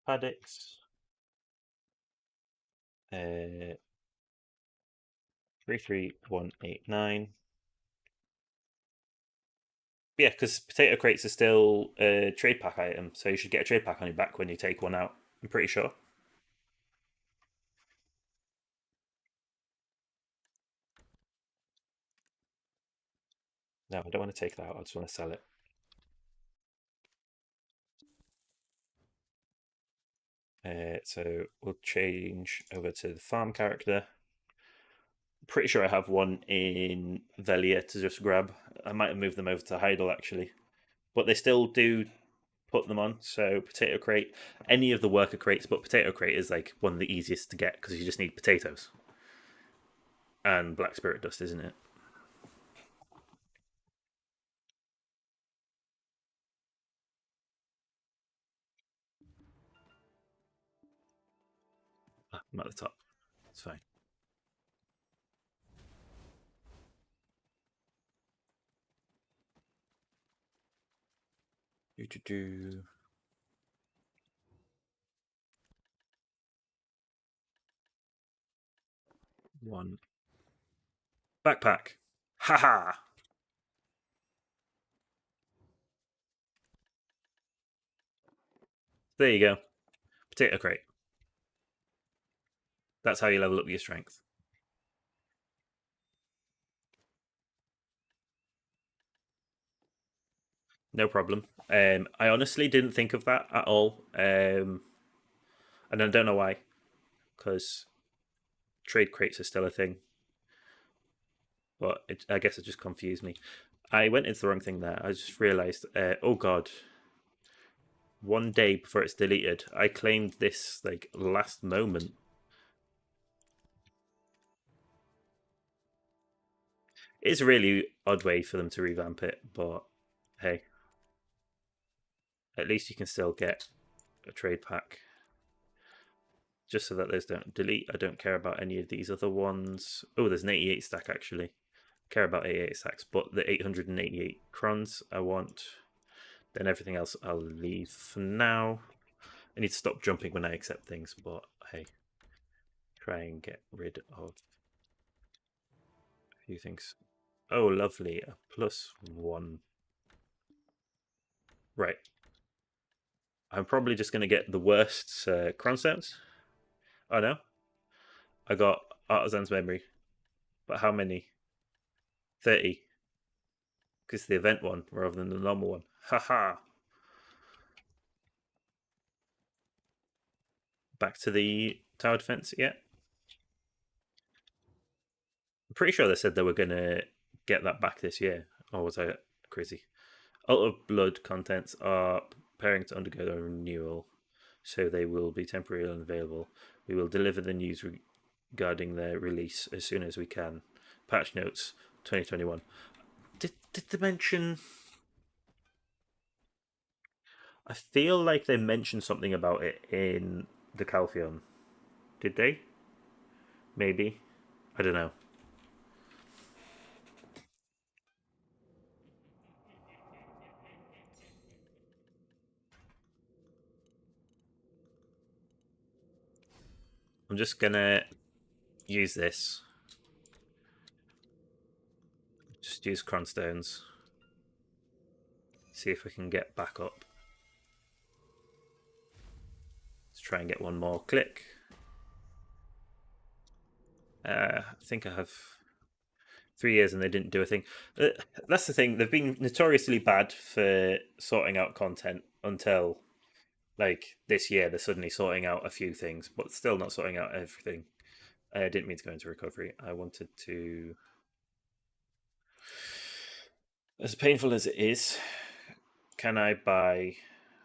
paddocks. 33189. Yeah, because potato crates are still a trade pack item, so you should get a trade pack on your back when you take one out. I'm pretty sure. No, I don't want to take that out. I just want to sell it. So we'll change over to the farm character. Pretty sure I have one in Velia to just grab. I might have moved them over to Heidel actually, but they still do put them on. So potato crate, any of the worker crates, but potato crate is like one of the easiest to get because you just need potatoes and black spirit dust, isn't it? I'm at the top. It's fine. Do. One backpack. Haha. There you go. Potato crate. That's how you level up your strength. No problem. I honestly didn't think of that at all. And I don't know why, because trade crates are still a thing. But I guess it just confused me. I went into the wrong thing there. I just realized, oh god, one day before it's deleted, I claimed this like last moment. It's a really odd way for them to revamp it, but hey, at least you can still get a trade pack. Just so that those don't delete. I don't care about any of these other ones. Oh, there's an 88 stack actually. Care about 88 stacks, but the 888 crons I want. Then everything else I'll leave for now. I need to stop jumping when I accept things, but hey, try and get rid of a few things. Oh, lovely. A +1. Right. I'm probably just going to get the worst cron stones. Oh no. I got Artisan's Memory. But how many? 30. Because the event one rather than the normal one. Haha. Back to the tower defense. Yeah. I'm pretty sure they said they were going to get that back this year. Or was I crazy? Alt of Blood contents are preparing to undergo a renewal, so they will be temporarily unavailable. We will deliver the news regarding their release as soon as we can. Patch notes 2021. Did they mention? I feel like they mentioned something about it in the Calpheon. Did they? Maybe. I don't know. I'm just gonna use this. Just use cronstones. See if we can get back up. Let's try and get one more click. I think I have 3 years and they didn't do a thing. That's the thing. They've been notoriously bad for sorting out content until like this year. They're suddenly sorting out a few things, but still not sorting out everything. I didn't mean to go into recovery. I wanted to. As painful as it is, can I buy?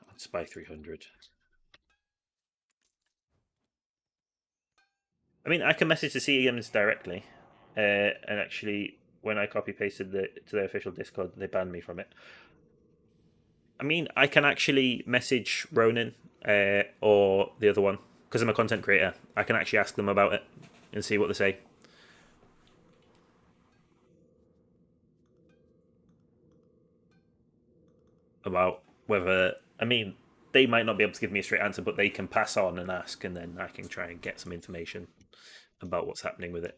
I'll just buy 300. I mean, I can message the CEMs directly, and actually, when I copy pasted to their official Discord, they banned me from it. I mean, I can actually message Ronan or the other one because I'm a content creator. I can actually ask them about it and see what they say. About whether, I mean, they might not be able to give me a straight answer, but they can pass on and ask, and then I can try and get some information about what's happening with it.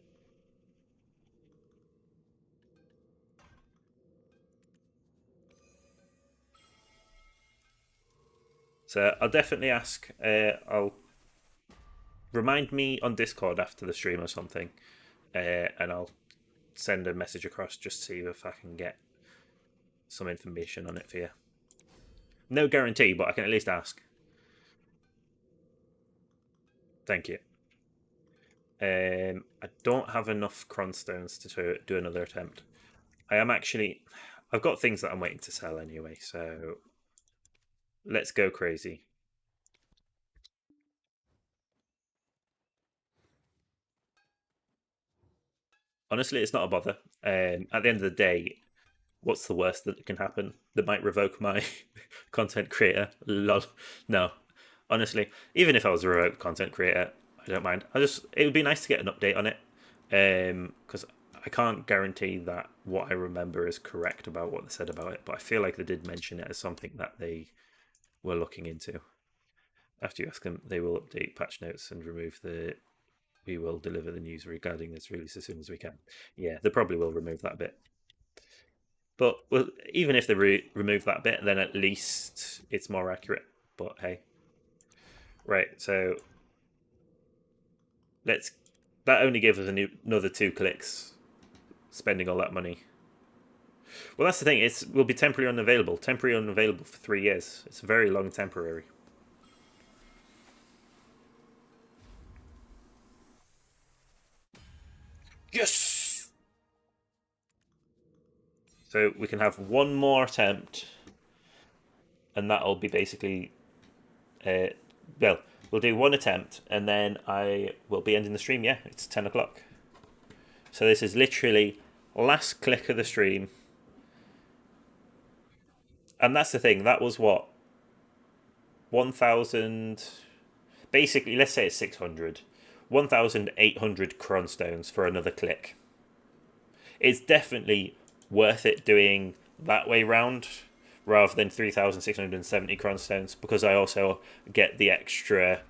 So I'll definitely ask. I'll remind me on Discord after the stream or something, and I'll send a message across just to see if I can get some information on it for you. No guarantee, but I can at least ask. Thank you. I don't have enough cronstones to do another attempt. I am actually. I've got things that I'm waiting to sell anyway, so let's go crazy. Honestly, it's not a bother. At the end of the day, what's the worst that can happen? That might revoke my content creator. Lol. No, honestly, even if I was a remote content creator, I don't mind. It would be nice to get an update on it, because I can't guarantee that what I remember is correct about what they said about it, but I feel like they did mention it as something that they were looking into. After you ask them, they will update patch notes and remove the. We will deliver the news regarding this release as soon as we can. Yeah, they probably will remove that bit. But well, even if they remove that bit, then at least it's more accurate. But hey, right. So let's. That only gives us another 2 clicks. Spending all that money. Well, that's the thing. It will be temporary unavailable. Temporary unavailable for 3 years. It's a very long temporary. Yes. So we can have one more attempt, and that'll be basically. Well, we'll do one attempt, and then I will be ending the stream. Yeah, it's 10 o'clock. So this is literally last click of the stream, and that's the thing. That was what 1,000. Basically, let's say it's 600. 1,800 cronstones for another click. It's definitely worth it doing that way round rather than 3,670 cronstones, because I also get the extra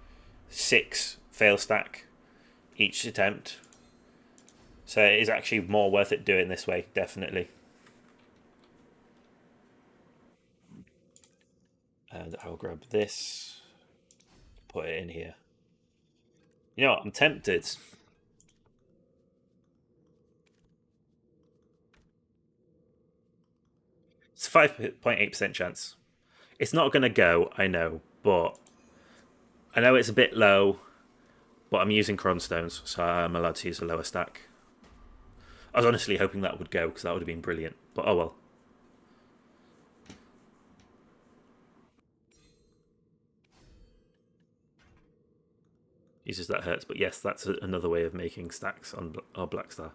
6 fail stack each attempt. So it is actually more worth it doing this way, definitely. And I'll grab this, put it in here. You know what? I'm tempted. It's 5.8% chance. It's not going to go, I know, but I know it's a bit low, but I'm using cronstones, so I'm allowed to use a lower stack. I was honestly hoping that would go, because that would have been brilliant, but oh well. Uses that hurts, but yes, that's another way of making stacks on our Black Star.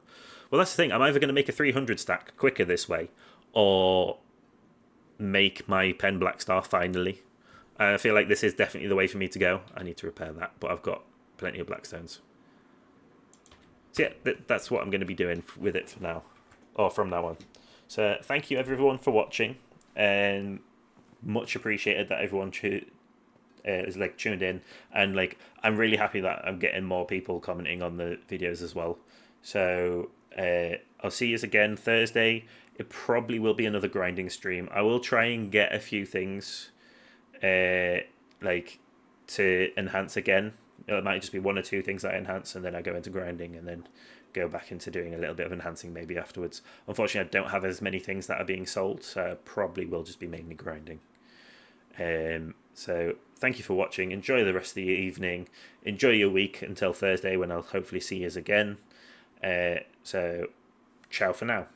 Well, that's the thing. I'm either going to make a 300 stack quicker this way, or make my pen Black Star finally. I feel like this is definitely the way for me to go. I need to repair that, but I've got plenty of Blackstones. So yeah, that's what I'm going to be doing with it for now, or from now on. So thank you everyone for watching, and much appreciated that everyone is like tuned in, and like I'm really happy that I'm getting more people commenting on the videos as well. So I'll see you again Thursday. It probably will be another grinding stream. I will try and get a few things like to enhance again. It might just be 1 or 2 things that I enhance, and then I go into grinding, and then go back into doing a little bit of enhancing maybe afterwards. Unfortunately, I don't have as many things that are being sold, so I probably will just be mainly grinding. So thank you for watching. Enjoy the rest of the evening. Enjoy your week until Thursday, when I'll hopefully see you again. So ciao for now.